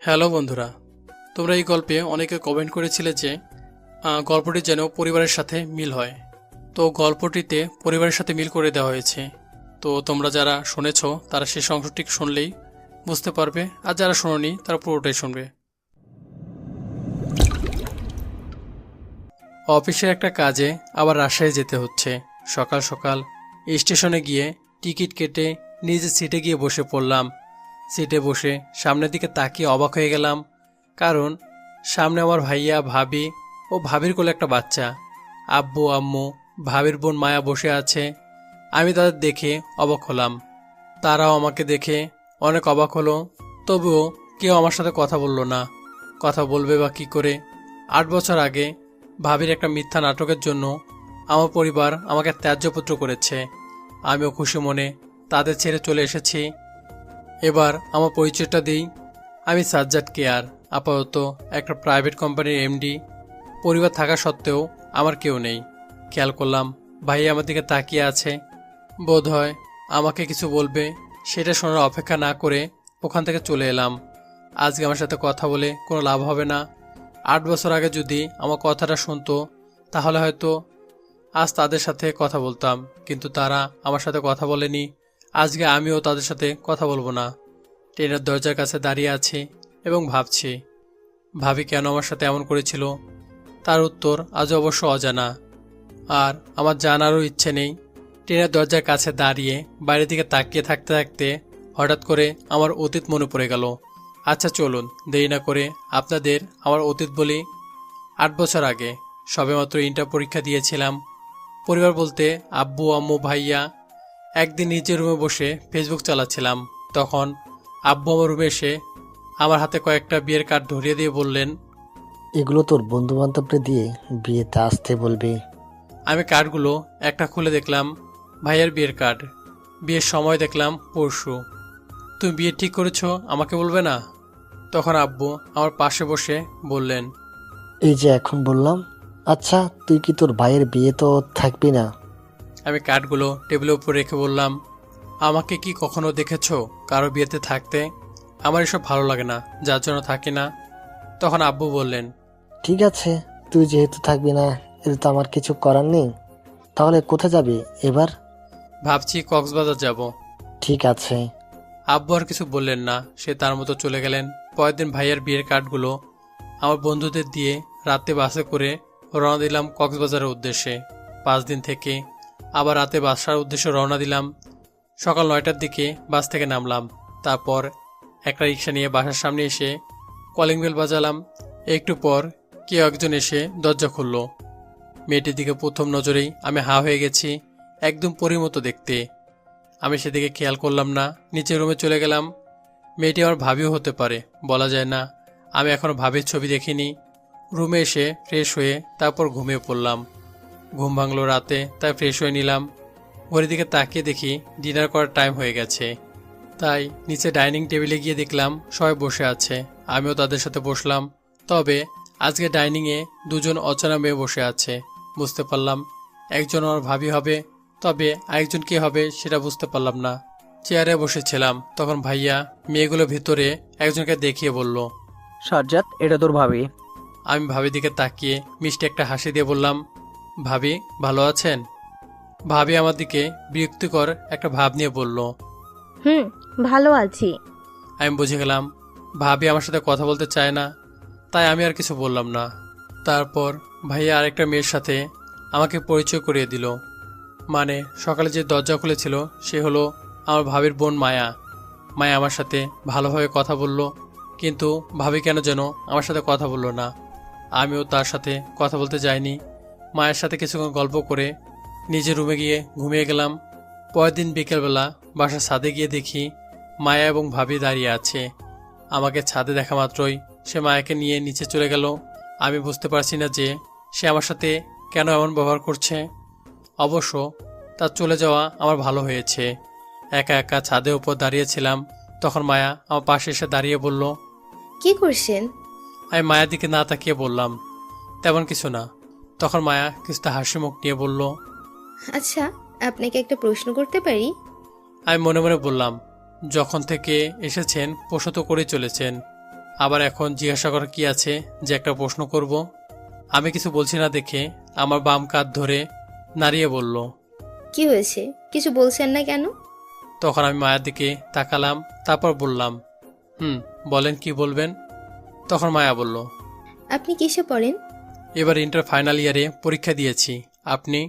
Hello বন্ধুরা, তোমরা এই গল্পে অনেকে কমেন্ট করেছিলে যে গল্পটি যেন পরিবারের সাথে মিল হয়। তো গল্পটিতে পরিবারের সাথে মিল করে দেওয়া হয়েছে। তো তোমরা যারা শুনেছ তারা শেষ অংশটি শুনলেই বুঝতে পারবে, আর যারা শোনোনি তারা পুরোটাই শুনবে। অফিসের একটা কাজে আবার রাজশাহী যেতে হচ্ছে। সকাল সকাল স্টেশনে গিয়ে টিকিট কেটে নিজের সিটে গিয়ে বসে পড়লাম। সিটে বসে সামনের দিকে তাকিয়ে অবাক হয়ে গেলাম, কারণ সামনে আমার ভাইয়া, ভাবি ও ভাবির কোলে একটা বাচ্চা। আব্বু, আম্মু, ভাবির বোন মায়া বসে আছে। আমি তাদের দেখে অবাক হলাম, তারাও আমাকে দেখে অনেক অবাক হলো। তবুও কেউ আমার সাথে কথা বলল না। কথা বলবে বা কী করে? 8 বছর আগে ভাবির একটা মিথ্যা নাটকের জন্য আমার পরিবার আমাকে ত্যায্যপুত্র করেছে। আমিও খুশি মনে তাদের ছেড়ে চলে এসেছি। এবার আমার পরিচয়টা দিই। আমি সাজ্জাদ কেয়ার, আপাতত একটা প্রাইভেট কোম্পানির এমডি। পরিবার থাকা সত্ত্বেও আমার কেউ নেই। খেয়াল করলাম ভাইয়া আমার দিকে তাকিয়ে আছে, বোধ হয় আমাকে কিছু বলবে। সেটা শোনার অপেক্ষা না করে ওখান থেকে চলে এলাম। আজকে আমার সাথে কথা বলে কোনো লাভ হবে না। 8 বছর আগে যদি আমার কথাটা শুনতো তাহলে হয়তো আজ তাদের সাথে কথা বলতাম, কিন্তু তারা আমার সাথে কথা বলেনি। আজকে আমিও তাদের সাথে কথা বলবো না। ট্রেনের দরজার কাছে দাঁড়িয়ে আছি এবং ভাবছি, ভাবি কেন আমার সাথে এমন করেছিল। তার উত্তর আজ অবশ্য অজানা, আর আমার জানারও ইচ্ছে নেই। ট্রেনের দরজার কাছে দাঁড়িয়ে বাইরের দিকে তাকিয়ে থাকতে থাকতে হঠাৎ করে আমার অতীত মনে পড়ে গেল। আচ্ছা চলুন দেরি না করে আপনাদের আমার অতীত বলি। 8 বছর আগে সবেমাত্র ইন্টার পরীক্ষা দিয়েছিলাম। পরিবার বলতে আব্বু, আম্মু, ভাইয়া। একদিন নিজের রুমে বসে ফেসবুক চালাচ্ছিলাম। তখন আব্বু আমার রুমে এসে আমার হাতে কয়েকটা বিয়ের কার্ড ধরিয়ে দিয়ে বললেন, এগুলো তোর বন্ধু বান্ধবকে দিয়ে বিয়েতে আসতে বলবি। আমি কার্ডগুলো একটা খুলে দেখলাম ভাইয়ার বিয়ের কার্ড। বিয়ের সময় দেখলাম পরশু। তুমি বিয়ে ঠিক করেছো, আমাকে বলবে না? তখন আব্বু আমার পাশে বসে বললেন, এই যে এখন বললাম। আচ্ছা, তুই কি তোর ভাইয়ের বিয়ে তো থাকবি না? আমি কার্ডগুলো টেবিলের উপর রেখে বললাম, আমাকে কি কখনো দেখেছো কারো বিয়েতে থাকতে? আমার এসব ভালো লাগে না, যার জন্য থাকি না। তখন আব্বু বললেন, ঠিক আছে, তুই যেহেতু থাকবি না, এতে তো আমার কিছু করার নেই। তাহলে কোথায় যাবি এবার? ভাবছি কক্সবাজার যাব। ঠিক আছে। আব্বু আর কিছু বললেন না, সে তার মতো চলে গেলেন। পরের দিন ভাইয়ার বিয়ের কার্ডগুলো আমার বন্ধুদের দিয়ে রাতে বাসে করে রওনা দিলাম কক্সবাজারের উদ্দেশ্যে। 5 দিন থেকে আবার রাতে বাসার উদ্দেশ্যে রওনা দিলাম। সকাল 9টার দিকে বাস থেকে নামলাম। তারপর একটা রিক্সা নিয়ে বাসার সামনে এসে কলিং বেল বাজালাম। একটু পর কেউ একজন এসে দরজা খুলল। মেয়েটির দিকে প্রথম নজরেই আমি হা হয়ে গেছি, একদম পরীর মতো দেখতে। আমি সেদিকে খেয়াল করলাম না, নিচের রুমে চলে গেলাম। মেয়েটি আমার ভাবিও হতে পারে, বলা যায় না। আমি এখনও ভাবির ছবি দেখিনি। রুমে এসে ফ্রেশ হয়ে তারপর ঘুমিয়ে পড়লাম। ঘুম ভাঙলো রাতে, তাই ফ্রেশ হয়ে নিলাম। ঘড়ির দিকে তাকিয়ে দেখি ডিনার করার টাইম হয়ে গেছে। তাই নিচে ডাইনিং টেবিলে গিয়ে দেখলাম সবাই বসে আছে। আমিও তাদের সাথে বসলাম। তবে আজকে ডাইনিংয়ে 2জন অচেনা মেয়ে বসে আছে। বুঝতে পারলাম একজন আমার ভাবি হবে, তবে আরেকজন কে হবে সেটা বুঝতে পারলাম না। চেয়ারে বসেছিলাম, তখন ভাইয়া মেয়েগুলোর ভিতরে একজনকে দেখিয়ে বলল, সাজ্জাদ, এটা তোর ভাবি। আমি ভাবির দিকে তাকিয়ে মিষ্টি একটা হাসি দিয়ে বললাম, ভাবি ভালো আছেন? ভাবি আমার দিকে বিরক্তিকর একটা ভাব নিয়ে বলল। হুম, ভালো আছি। আমি বুঝে গেলাম ভাবি আমার সাথে কথা বলতে চায় না, তাই আমি আর কিছু বললাম না। তারপর ভাইয়া আরেকটা মেয়ের সাথে আমাকে পরিচয় করিয়ে দিল। মানে সকালে যে দরজা খুলেছিল সে হলো আমার ভাবির বোন মায়া। মায়া আমার সাথে ভালোভাবে কথা বলল, কিন্তু ভাবি কেন যেন আমার সাথে কথা বলল না। আমিও তার সাথে কথা বলতে যাইনি। মায়ের সাথে কিছুক্ষণ গল্প করে নিজের রুমে গিয়ে ঘুমিয়ে গেলাম। পরের দিন বিকেলবেলা বাসার ছাদে গিয়ে দেখি মায়া এবং ভাবি দাঁড়িয়ে আছে। আমাকে ছাদে দেখা মাত্রই সে মায়াকে নিয়ে নিচে চলে গেল। আমি বুঝতে পারছি না যে সে আমার সাথে কেন এমন ব্যবহার করছে। অবশ্য তার চলে যাওয়া আমার ভালো হয়েছে। একা একা ছাদের উপর দাঁড়িয়েছিলাম, তখন মায়া আমার পাশে এসে দাঁড়িয়ে বলল। কি করছেন? আমি মায়ের দিকে না তাকিয়ে বললাম, তেমন কিছু না। তখন মায়া কিছুটা হাসি মুখ নিয়ে বলল, আচ্ছা, আপনাকে একটা প্রশ্ন করতে পারি? আমি মনে মনে বললাম, যখন থেকে এসেছেন প্রশ্ন তো করে চলেছেন, আবার এখন জিজ্ঞাসা করার কি আছে যে একটা প্রশ্ন করব? আমি কিছু বলছি না দেখে আমার বাম কাঁধ ধরে নাড়িয়ে বলল। কি হয়েছে, কিছু বলছেন না কেন? তখন আমি মায়ের দিকে তাকালাম, তারপর বললাম, বলেন কি বলবেন? তখন মায়া বলল, আপনি কিসে পড়েন? এবার ইন্টার ফাইনাল ইয়ারে পরীক্ষা দিয়েছি। আপনি?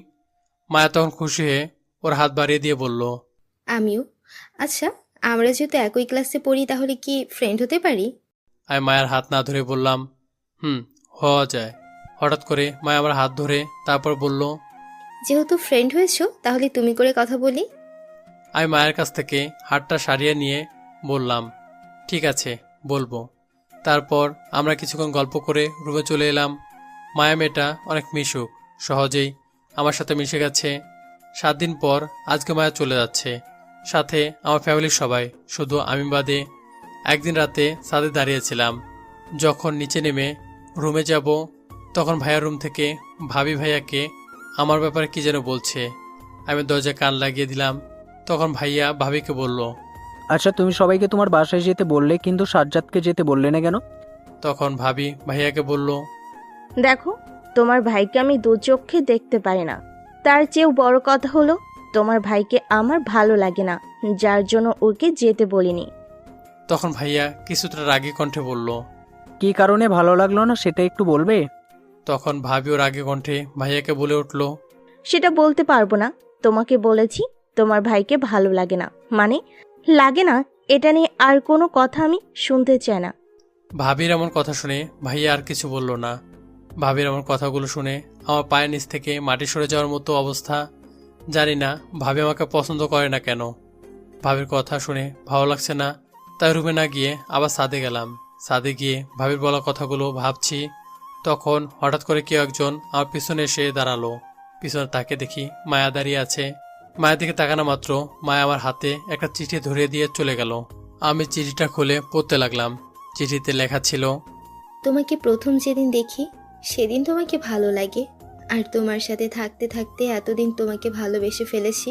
মায়া তখন খুশি হয়ে ওর হাত বাড়িয়ে দিয়ে বলল, আমিও। আচ্ছা, আমরা যেহেতু একই ক্লাসে পড়ি তাহলে কি ফ্রেন্ড হতে পারি? আমি মায়ের হাত না ধরে বললাম, হওয়া যায়। হঠাৎ করে মায়া আমার হাত ধরে তারপর বলল, যেহেতু ফ্রেন্ড হয়েছো তাহলে তুমি করে কথা বলি। আমি মায়ের কাছ থেকে হাতটা সারিয়ে নিয়ে বললাম, ঠিক আছে, বলবো। তারপর আমরা কিছুক্ষণ গল্প করে রুমে চলে এলাম। মায়া মেয়েটা অনেক মিশুক, সহজেই আমার সাথে মিশে গেছে। 7 দিন পর আজকে মায়া চলে যাচ্ছে, সাথে আমার ফ্যামিলির সবাই, শুধু আমি বাদে। একদিন রাতে ছাদে দাঁড়িয়েছিলাম, যখন নিচে নেমে রুমে যাব তখন ভাইয়ার রুম থেকে ভাবি ভাইয়াকে আমার ব্যাপারে কি যেন বলছে। আমি দরজায় কান লাগিয়ে দিলাম। তখন ভাইয়া ভাবিকে বলল। আচ্ছা, তুমি সবাইকে তোমার বাসায় যেতে বললে, কিন্তু সাজ্জাদকে যেতে বললে না কেন? তখন ভাবি ভাইয়াকে বলল, দেখো, তোমার ভাইকে আমি দু চোখে দেখতে পারি না। তার চেয়েও বড় কথা হলো, তোমার ভাইকে আমার ভালো লাগে না, যার জন্য ওকে যেতে বলিনি। তখন ভাইয়া কিছুটা রাগী কণ্ঠে বলল। কি কারণে ভালো লাগলো না সেটা একটু বলবে? তখন ভাবিও রাগী কণ্ঠে ভাইয়াকে বলে উঠল। সেটা বলতে পারবো না। তোমাকে বলেছি তোমার ভাইকে ভালো লাগে না, মানে লাগে না, এটা নিয়ে আর কোনো কথা আমি শুনতে চাই না। ভাবির এমন কথা শুনে ভাইয়া আর কিছু বলল না। ভাবির এমন কথাগুলো শুনে আমার পায়ের নিচ থেকে মাটি সরে যাওয়ার মতো অবস্থা। জানি না ভাবি আমাকে পছন্দ করে না কেন। ভাবির কথা শুনে ভালো লাগছে না, তাই রুমে না গিয়ে আবার ছাদে গেলাম। ছাদে গিয়ে ভাবির বলা কথাগুলো ভাবছি। তখন হঠাৎ করে কেউ একজন আমার পিছনে এসে দাঁড়ালো। পিছনে তাকে দেখি মায়া দাঁড়িয়ে আছে। মায়ের দিকে তাকানো মাত্র মায়া আমার হাতে একটা চিঠি ধরিয়ে দিয়ে চলে গেল। আমি চিঠিটা খুলে পড়তে লাগলাম। চিঠিতে লেখা ছিল, তোমাকে প্রথম যেদিন দেখি সেদিন তোমাকে ভালো লাগে, আর তোমার সাথে থাকতে থাকতে এতদিন তোমাকে ভালোবেসে ফেলেছি,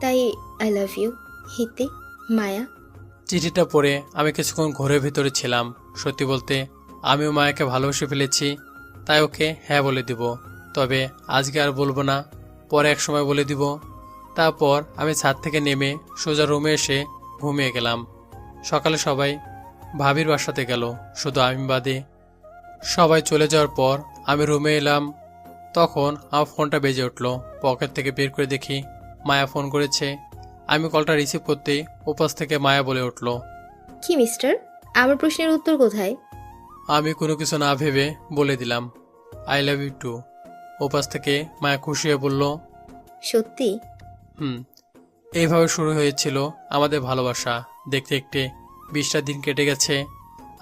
তাই আই লাভ ইউ হিতে, মায়া। চিঠিটা পড়ে আমি কিছুক্ষণ ঘরের ভিতরে ছিলাম। সত্যি বলতে আমিও মায়াকে ভালোবেসে ফেলেছি, তাই ওকে হ্যাঁ বলে দিব। তবে আজকে আর বলবো না, পরে এক সময় বলে দিব। তারপর আমি ছাদ থেকে নেমে সোজা রুমে এসে ঘুমিয়ে গেলাম। সকালে সবাই ভাবির বাসাতে গেল, শুধু আমি বাদে। সবাই চলে যাওয়ার পর আমি রুমে এলাম। তখন আমার ফোনটা বেজে উঠল। পকেট থেকে বের করে দেখি মায়া ফোন করেছে। আমি কলটা রিসিভ করতেই ওপাশ থেকে মায়া বলে উঠল। কি মিস্টার, আমার প্রশ্নের উত্তর কোথায়? আমি কোনো কিছু না ভেবে বলে দিলাম, আই লাভ ইউ টু। ওপাশ থেকে মায়া খুশি হয়ে বলল, সত্যি? এইভাবে শুরু হয়েছিল আমাদের ভালোবাসা। দেখতে দেখতে 20টা দিন কেটে গেছে।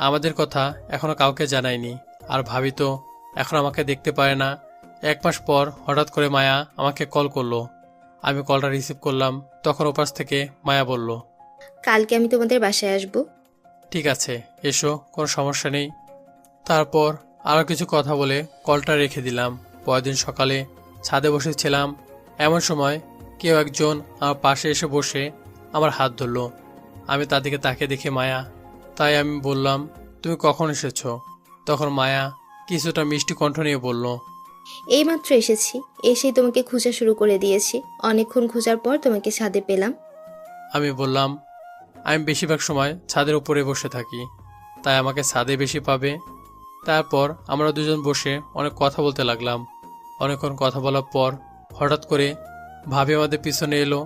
আমাদের কথা এখনো কাউকে জানায়নি। আর ভাবি তো এখন আমাকে দেখতে পারে না। 1 মাস পর হঠাৎ করে মায়া আমাকে কল করলো। আমি কলটা রিসিভ করলাম। তখন ওপাশ থেকে মায়া বলল, কালকে আমি তোমাদের বাসায় আসবো। ঠিক আছে, এসো, কোনো সমস্যা নেই। তারপর আরও কিছু কথা বলে কলটা রেখে দিলাম। পরদিন সকালে ছাদে বসেছিলাম, এমন সময় কেউ একজন আমার পাশে এসে বসে আমার হাত ধরল। আমি তাদেরকে তাকিয়ে দেখে মায়া, তাই আমি বললাম, তুমি কখন এসেছো? তখন মায়া কিছুটা মিষ্টি কণ্ঠ নিয়ে বলল, এইমাত্র এসেছি, এসেই তোমাকে খোঁজা শুরু করে দিয়েছি। অনেকক্ষণ খোঁজার পর তোমাকে ছাদে পেলাম। আমি বললাম, আমি বেশিরভাগ সময় ছাদের উপরে বসে থাকি, তাই আমাকে ছাদে বেশি পাবে। তারপর আমরা দুজন বসে অনেক কথা বলতে লাগলাম। অনেকক্ষণ কথা বলার পর হঠাৎ করে ভাবি আমাদের পিছনে এলো।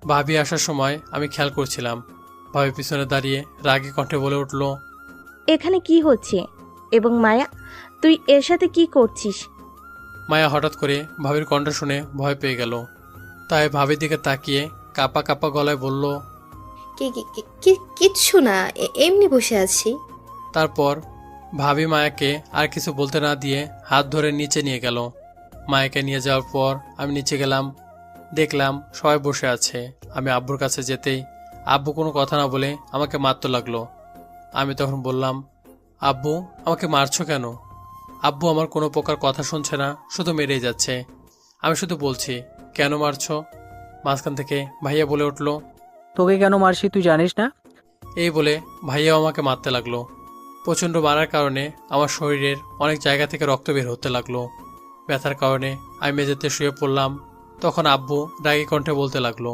ভাবি আসার সময় আমি খেয়াল করছিলাম। ভাবি পিছনে দাঁড়িয়ে রাগী কণ্ঠে বলে উঠল, এখানে কি হচ্ছে? এবং মায়া, তুই এর সাথে কি করছিস? মায়া হঠাৎ করে ভাবির কণ্ঠ শুনে ভয় পেয়ে গেল। তাই ভাবির দিকে তাকিয়ে কাপা কাপা গলায় বলল, কিচ্ছু না, এমনি বসে আছি। তারপর ভাবি মায়াকে আর কিছু বলতে না দিয়ে হাত ধরে নিচে নিয়ে গেল। মায়াকে নিয়ে যাওয়ার পর আমি নিচে গেলাম। দেখলাম সবাই বসে আছে। আমি আব্বুর কাছে যেতেই আব্বু কোনো কথা না বলে আমাকে মারতে লাগলো। আমি তখন বললাম, আব্বু, আমাকে মারছো কেন? আব্বু আমার কোনো প্রকার কথা শুনছে না, শুধু মেরেই যাচ্ছে। আমি শুধু বলছি, কেন মারছো? মাঝখান থেকে ভাইয়া বলে উঠল, তোকে কেন মারছি তুই জানিস না? এই বলে ভাইয়াও আমাকে মারতে লাগলো। প্রচণ্ড মারার কারণে আমার শরীরের অনেক জায়গা থেকে রক্ত বের হতে লাগলো। ব্যথার কারণে আমি মেঝেতে শুয়ে পড়লাম। তখন আব্বু রাগী কণ্ঠে বলতে লাগলো,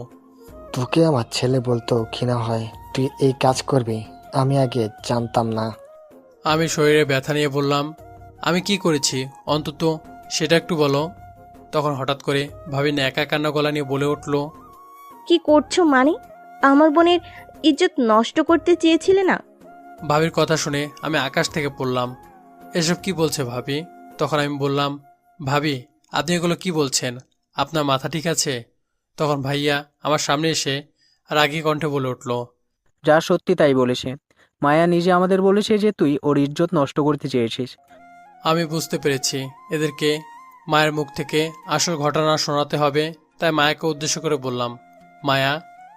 তোকে আমার ছেলে বলতেও ঘৃণা হয়, তুই এই কাজ করবি, আমি আগে জানতাম না। আমি শরীরে ব্যথা নিয়ে বললাম, আমি কি করেছি অন্তত সেটা একটু বলো। তখন হঠাৎ করে ভাবি একা কান্না গলা নিয়ে বলে উঠল, কি করছো মানে? আমার বোনের ইজ্জত নষ্ট করতে চেয়েছিলে না? ভাবির কথা শুনে আমি আকাশ থেকে পড়লাম। এসব কি বলছে ভাবি? তখন আমি বললাম, ভাবি আপনি এগুলো কি বলছেন? আপনার মাথা ঠিক আছে? তখন ভাইয়া আমার সামনে এসে রাগী কণ্ঠে বলে উঠল, যা সত্যি তাই বলেছে। মায়া নিজে আমাদের বলেছে যে তুই ওর ইজ্জত নষ্ট করতে চেয়েছিস। আমি বুঝতে পেরেছি এদেরকে মায়ের মুখ থেকে আসল ঘটনা শোনাতে হবে, তাই মায়াকে উদ্দেশ্য করে বললাম, মায়া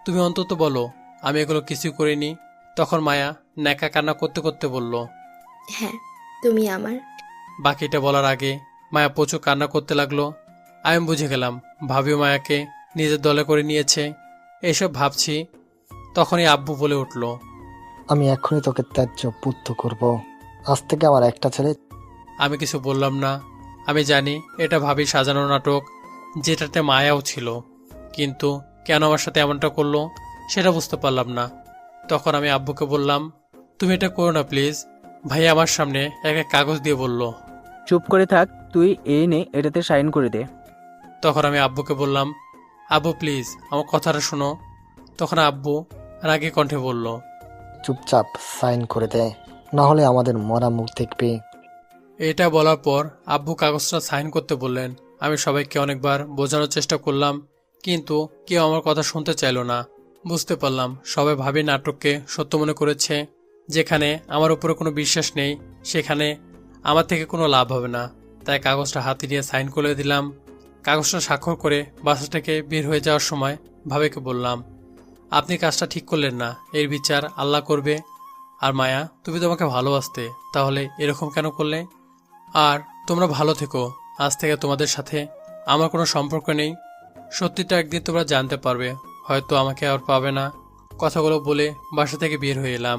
তুমি অন্তত বলো আমি এগুলো কিছুই করিনি। তখন মায়া ন্যাকা কান্না করতে করতে বলল। হ্যাঁ, তুমি আমার। বাকিটা বলার আগে মায়া প্রচুর কান্না করতে লাগলো। আমি বুঝে গেলাম ভাবিও মায়াকে নিজের দলে করে নিয়েছে। এসব ভাবছি তখনই আব্বু বলে উঠল, আমি এখনই তোকে ত্যায্য পুত্র করব। আজ থেকে আমার একটা ছেলে। আমি কিছু বললাম না। আমি জানি এটা ভাবি সাজানো নাটক, যেটাতে মায়াও ছিল, কিন্তু কেন আমার সাথে এমনটা করলো সেটা বুঝতে পারলাম না। তখন আমি আব্বুকে বললাম, তুমি এটা করো না প্লিজ। ভাই আমার সামনে একটা কাগজ দিয়ে বলল। চুপ করে থাক, তুই এই নে, এটাতে সাইন করে দে। তখন আমি আব্বুকে বললাম, আব্বু প্লিজ আমার কথাটা শোনো। তখন আব্বু রাগী কণ্ঠে বলল, চুপচাপ সাইন করে দে, না হলে আমাদের মরা মুখ দেখবি। এটা বলার পর আব্বু কাগজটা সাইন করতে বললেন। আমি সবাইকে অনেকবার বোঝানোর চেষ্টা করলাম, কিন্তু কেউ আমার কথা শুনতে চাইল না। বুঝতে পারলাম সবাই ভাবি নাটককে সত্য মনে করেছে। যেখানে আমার উপরে কোনো বিশ্বাস নেই সেখানে আমার থেকে কোনো লাভ হবে না। তাই কাগজটা হাতে নিয়ে সাইন করে দিলাম। কাগজটা স্বাক্ষর করে বাসা থেকে বের হয়ে যাওয়ার সময় ভাবিকে বললাম, আপনি কাজটা ঠিক করলেন না, এর বিচার আল্লাহ করবে। আর মায়া তুমি তো আমাকে ভালোবাসতে, তাহলে এরকম কেন করলে? আর তোমরা ভালো থেকো। আজ থেকে তোমাদের সাথে আমার কোনো সম্পর্ক নেই। সত্যিটা একদিন তোমরা জানতে পারবে, হয়তো আমাকে আর পাবে না। কথাগুলো বলে বাসা থেকে বের হয়ে এলাম।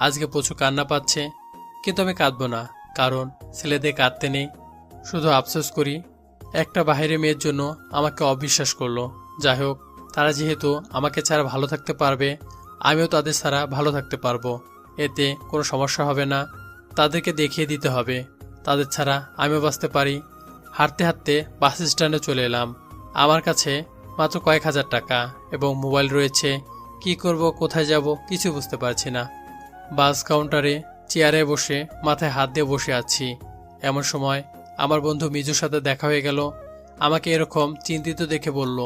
আজকে প্রচুর কান্না পাচ্ছে, কিন্তু আমি কাঁদবো না, কারণ ছেলেদের কাঁদতে নেই। শুধু আফসোস করি একটা বাইরে মেয়ের জন্য আমাকে অবিশ্বাস করলো। যাই হোক, তারা যেহেতু আমাকে ছাড়া ভালো থাকতে পারবে, আমিও তাদের ছাড়া ভালো থাকতে পারবো। এতে কোনো সমস্যা হবে না। তাদেরকে দেখিয়ে দিতে হবে তাদের ছাড়া আমিও বাঁচতে পারি। হাঁটতে হাঁটতে বাস স্ট্যান্ডে চলে এলাম। আমার কাছে মাত্র কয়েক হাজার টাকা এবং মোবাইল রয়েছে। কি করব, কোথায় যাব কিছু বুঝতে পারছি না। বাস কাউন্টারে চেয়ারে বসে মাথায় হাত দিয়ে বসে আছি। এমন সময় আমার বন্ধু মিজুর সাথে দেখা হয়ে গেল। আমাকে এরকম চিন্তিত দেখে বলল,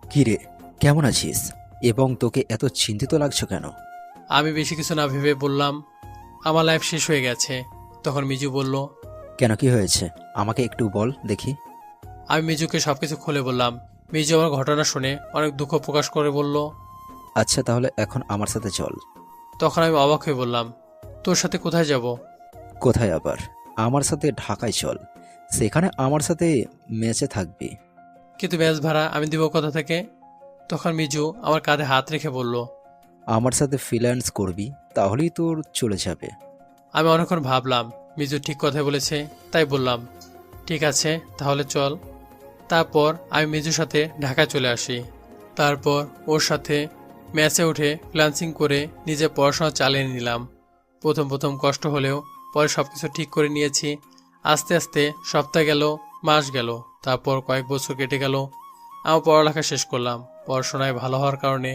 কি রে, কেমন আছিস? এবং তোকে এত চিন্তিত লাগছো কেন? আমি বেশি কিছু না ভেবে বললাম, আমার লাইফ শেষ হয়ে গেছে। তখন মিজু বলল, কেন, কি হয়েছে আমাকে একটু বল দেখি। আমি মিজুকে সবকিছু খুলে বললাম। মিজু আমার ঘটনা শুনে অনেক দুঃখ প্রকাশ করে বলল, আচ্ছা তাহলে এখন আমার সাথে চল। তখন আমি অবাক হয়ে বললাম, তোর সাথে কোথায় যাব? কোথায় আবার, আমার সাথে ঢাকায় চল, সেখানে আমার সাথে মেসে থাকবি। কিন্তু ম্যাচ ভাড়া আমি দিব কোথা থেকে? তখন মিজু আমার কাঁধে হাত রেখে বলল, আমার সাথে ফ্রিল্যান্স করবি, তাহলেই তোর চলে যাবে। আমি অনেকক্ষণ ভাবলাম মিজু ঠিক কথা বলেছে, তাই বললাম, ঠিক আছে তাহলে চল। তারপর আমি মিজুর সাথে ঢাকায় চলে আসি। তারপর ওর সাথে ম্যাচে উঠে ফ্রিল্যান্সিং করে নিজের পড়াশোনা চালিয়ে নিলাম। প্রথম প্রথম কষ্ট হলেও পরে সব কিছু ঠিক করে নিয়েছি। আস্তে আস্তে সপ্তাহ গেল, মাস গেল, তারপর কয়েক বছর কেটে গেল। আমার পড়ালেখা শেষ করলাম। পড়াশোনায় ভালো হওয়ার কারণে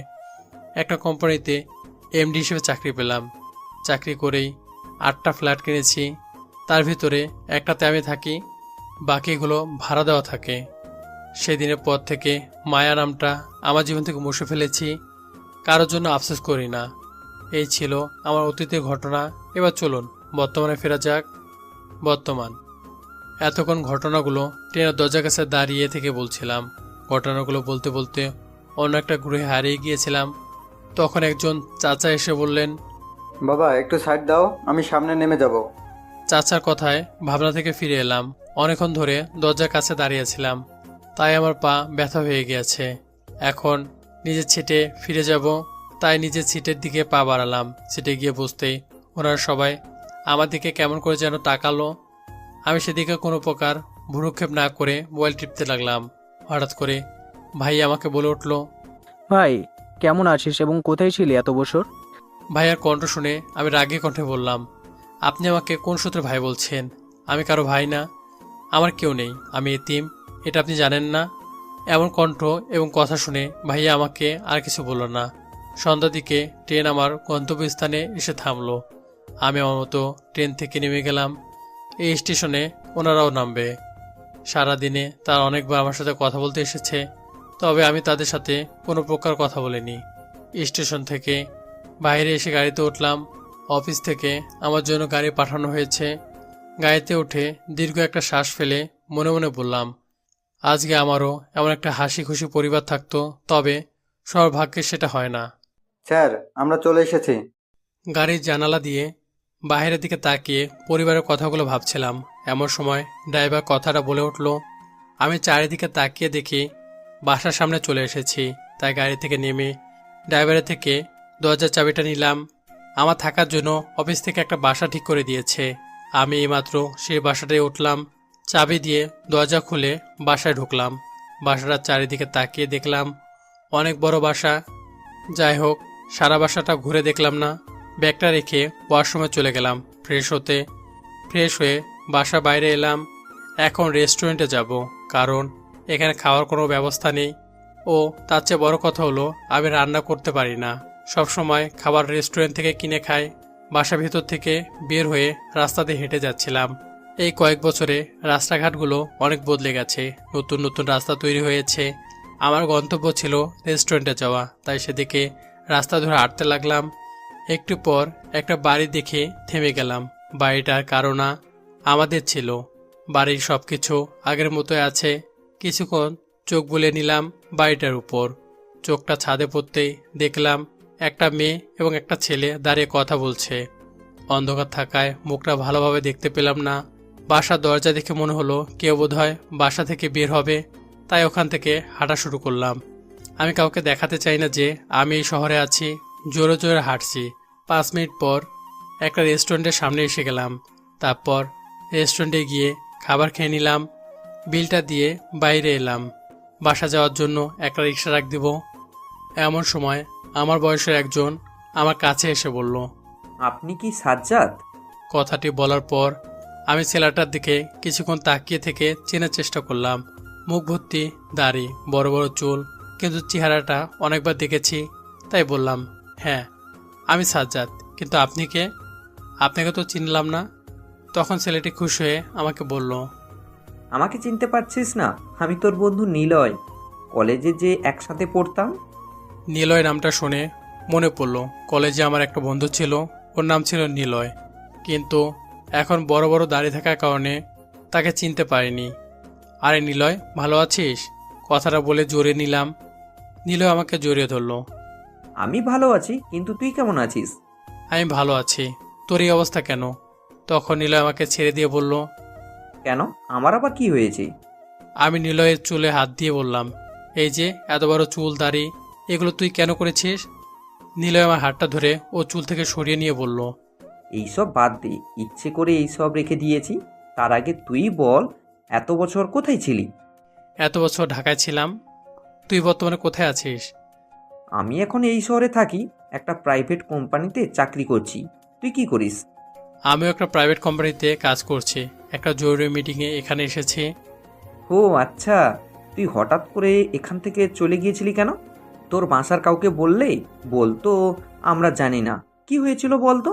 একটা কোম্পানিতে এমডি হিসেবে চাকরি পেলাম। চাকরি করেই 8টা ফ্ল্যাট কিনেছি। তার ভিতরে একটাতে আমি থাকি, বাকিগুলো ভাড়া দেওয়া থাকে। সেদিনের পর থেকে মায়া নামটা আমার জীবন থেকে মুছে ফেলেছি। কারোর জন্য আফসোস করি না। এই ছিল আমার অতীতের ঘটনা। এবার চলুন বর্তমানে ফেরা যাক। বর্তমান। এতক্ষণ ঘটনাগুলো ট্রেনের দরজার কাছে দাঁড়িয়ে থেকে বলছিলাম। ঘটনাগুলো বলতে বলতে অন্য একটা গৃহে হারিয়ে গিয়েছিলাম। তখন একজন চাচা এসে বললেন, বাবা একটু সাইড দাও, আমি সামনে নেমে যাব। চাচার কথায় ভাবনা থেকে ফিরে এলাম। অনেকক্ষণ ধরে দরজার কাছে দাঁড়িয়েছিলাম, তাই আমার পা ব্যথা হয়ে গিয়েছে। এখন নিজের সিটে ফিরে যাব, তাই নিজের সিটের দিকে পা বাড়ালাম। সিটে গিয়ে বসতেই ওনারা সবাই আমার দিকে কেমন করে যেন তাকালো। আমি সেদিকে কোনো প্রকার ভ্রুক্ষেপ না করে মোবাইল টিপতে লাগলাম। হঠাৎ করে ভাই আমাকে বলে উঠল। ভাই, কেমন আছিস এবং কোথায় ছিলি এত বছর? ভাইয়ার কণ্ঠ শুনে আমি রাগী কণ্ঠে বললাম, আপনি আমাকে কোন সূত্রে ভাই বলছেন? আমি কারো ভাই না, আমার কেউ নেই, আমি এতিম, এটা আপনি জানেন না? এমন কণ্ঠ এবং কথা শুনে ভাইয়া আমাকে আর কিছু বলল না। সন্ধ্যার দিকে ট্রেন আমার গন্তব্যস্থানে এসে থামলো। আমি আমার মতো ট্রেন থেকে নেমে গেলাম। এই স্টেশনে ওনারাও নামবে। সারাদিনে তারা অনেকবার আমার সাথে কথা বলতে এসেছে, তবে আমি তাদের সাথে কোনো প্রকার কথা বলিনি। স্টেশন থেকে বাইরে এসে গাড়িতে উঠলাম। অফিস থেকে আমার জন্য গাড়ি পাঠানো হয়েছে। গাড়িতে উঠে দীর্ঘ একটা শ্বাস ফেলে মনে মনে বললাম, আজকে আমারও এমন একটা হাসি খুশি পরিবার থাকতো, তবে সবার ভাগ্যে সেটা হয় না। স্যার, আমরা চলে এসেছি। গাড়ির জানালা দিয়ে বাইরের দিকে তাকিয়ে পরিবারের কথাগুলো ভাবছিলাম। এমন সময় ড্রাইভার কথাটা বলে উঠল। আমি চারিদিকে তাকিয়ে দেখি বাসার সামনে চলে এসেছি। তাই গাড়ি থেকে নেমে ড্রাইভারের থেকে দরজার চাবিটা নিলাম। আমার থাকার জন্য অফিস থেকে একটা বাসা ঠিক করে দিয়েছে। আমি এইমাত্র সেই বাসাটায় উঠলাম। চাবি দিয়ে দরজা খুলে বাসায় ঢুকলাম। বাসাটার চারিদিকে তাকিয়ে দেখলাম অনেক বড় বাসা। যাই হোক, সারা বাসাটা ঘুরে দেখলাম না। ব্যাগটা রেখে ওয়াশরুমে চলে গেলাম ফ্রেশ হতে। ফ্রেশ হয়ে বাসা বাইরে এলাম। এখন রেস্টুরেন্টে যাব, কারণ এখানে খাওয়ার কোনো ব্যবস্থা নেই। ও তার চেয়ে বড় কথা হলো আমি রান্না করতে পারি না। সবসময় খাবার রেস্টুরেন্ট থেকে কিনে খাই। বাসা ভিতর থেকে বের হয়ে রাস্তা দিয়ে হেঁটে যাচ্ছিলাম। এই কয়েক বছরে রাস্তাঘাটগুলো অনেক বদলে গেছে, নতুন নতুন রাস্তা তৈরি হয়েছে। আমার গন্তব্য ছিল রেস্টুরেন্টে যাওয়া, তাই সেদিকে রাস্তা ধরে হাঁটতে লাগলাম। একটু পর একটা বাড়ি দেখে থেমে গেলাম। বাড়িটার কারণা আমাদের ছিল। বাড়ির সবকিছু আগের মতোই আছে। কিছুক্ষণ চোখ বুলিয়ে নিলাম বাড়িটার উপর। চোখটা ছাদে পড়তেই দেখলাম একটা মেয়ে এবং একটা ছেলে দাঁড়িয়ে কথা বলছে। অন্ধকার থাকায় মুখটা ভালোভাবে দেখতে পেলাম না। বাসার দরজা দেখে মনে হলো কেউ বোধহয় বাসা থেকে বের হবে, তাই ওখান থেকে হাঁটা শুরু করলাম। আমি কাউকে দেখাতে চাই না যে আমি এই শহরে আছি। জোরে জোরে হাঁটছি। 5 মিনিট পর একটা রেস্টুরেন্টের সামনে এসে গেলাম। তারপর রেস্টুরেন্টে গিয়ে খাবার খেয়ে নিলাম। বিলটা দিয়ে বাইরে এলাম। বাসা যাওয়ার জন্য একটা রিক্সা রাখ দিব। এমন সময় আমার বয়সের একজন আমার কাছে এসে বলল, আপনি কি সাজ্জাদ? কথাটি বলার পর আমি ছেলেটার দিকে কিছুক্ষণ তাকিয়ে থেকে চেনার চেষ্টা করলাম। মুখ ভর্তি দাড়ি, বড় বড় চুল, কিন্তু চেহারাটা অনেকবার দেখেছি, তাই বললাম, হ্যাঁ আমি সাজ্জাদ, কিন্তু আপনি কে? আপনাকে তো চিনলাম না। তখন ছেলেটি খুশি হয়ে আমাকে বলল, আমাকে চিনতে পারছিস না? আমি তোর বন্ধু নিলয়, কলেজে যে একসাথে পড়তাম। নিলয় নামটা শুনে মনে পড়ল কলেজে আমার একটা বন্ধু ছিল, ওর নাম ছিল নিলয়, কিন্তু এখন বড় বড় দাড়ি থাকার কারণে তাকে চিনতে পারিনি। আরে নিলয়, ভালো আছিস? কথাটা বলে জড়িয়ে নিলাম। নিলয় আমাকে জড়িয়ে ধরল। আমি ভালো আছি, কিন্তু তুই কেমন আছিস? আমি ভালো আছি, তোর এই অবস্থা কেন? তখন নিলয় আমাকে ছেড়ে দিয়ে বলল, কেন, আমার আবার কি হয়েছে? আমি নিলয়ের চুলে হাত দিয়ে বললাম, এই যে এত বড় চুল দাড়ি, এগুলো তুই কেন করেছিস? নিলয় আমার হাতটা ধরে ও চুল থেকে সরিয়ে নিয়ে বলল, এইসব বাদ দে, ইচ্ছে করে এইসব রেখে দিয়েছি। তার আগে তুই বল, এত বছর কোথায় ছিলি? এত বছর ঢাকায় ছিলাম। তুই বর্তমানে কোথায় আছিস? আমি এখন এই শহরে থাকি, একটা প্রাইভেট কোম্পানিতে চাকরি করছি। তুই কি করিস? আমিও একটা প্রাইভেট কোম্পানিতে কাজ করছি। একটা জরুরি মিটিংয়ে এখানে এসেছি। ও আচ্ছা, তুই হঠাৎ করে এখান থেকে চলে গিয়েছিলি কেন? তোর বাসার কাউকে বললে বলতো আমরা জানি না। কি হয়েছিল বলতো?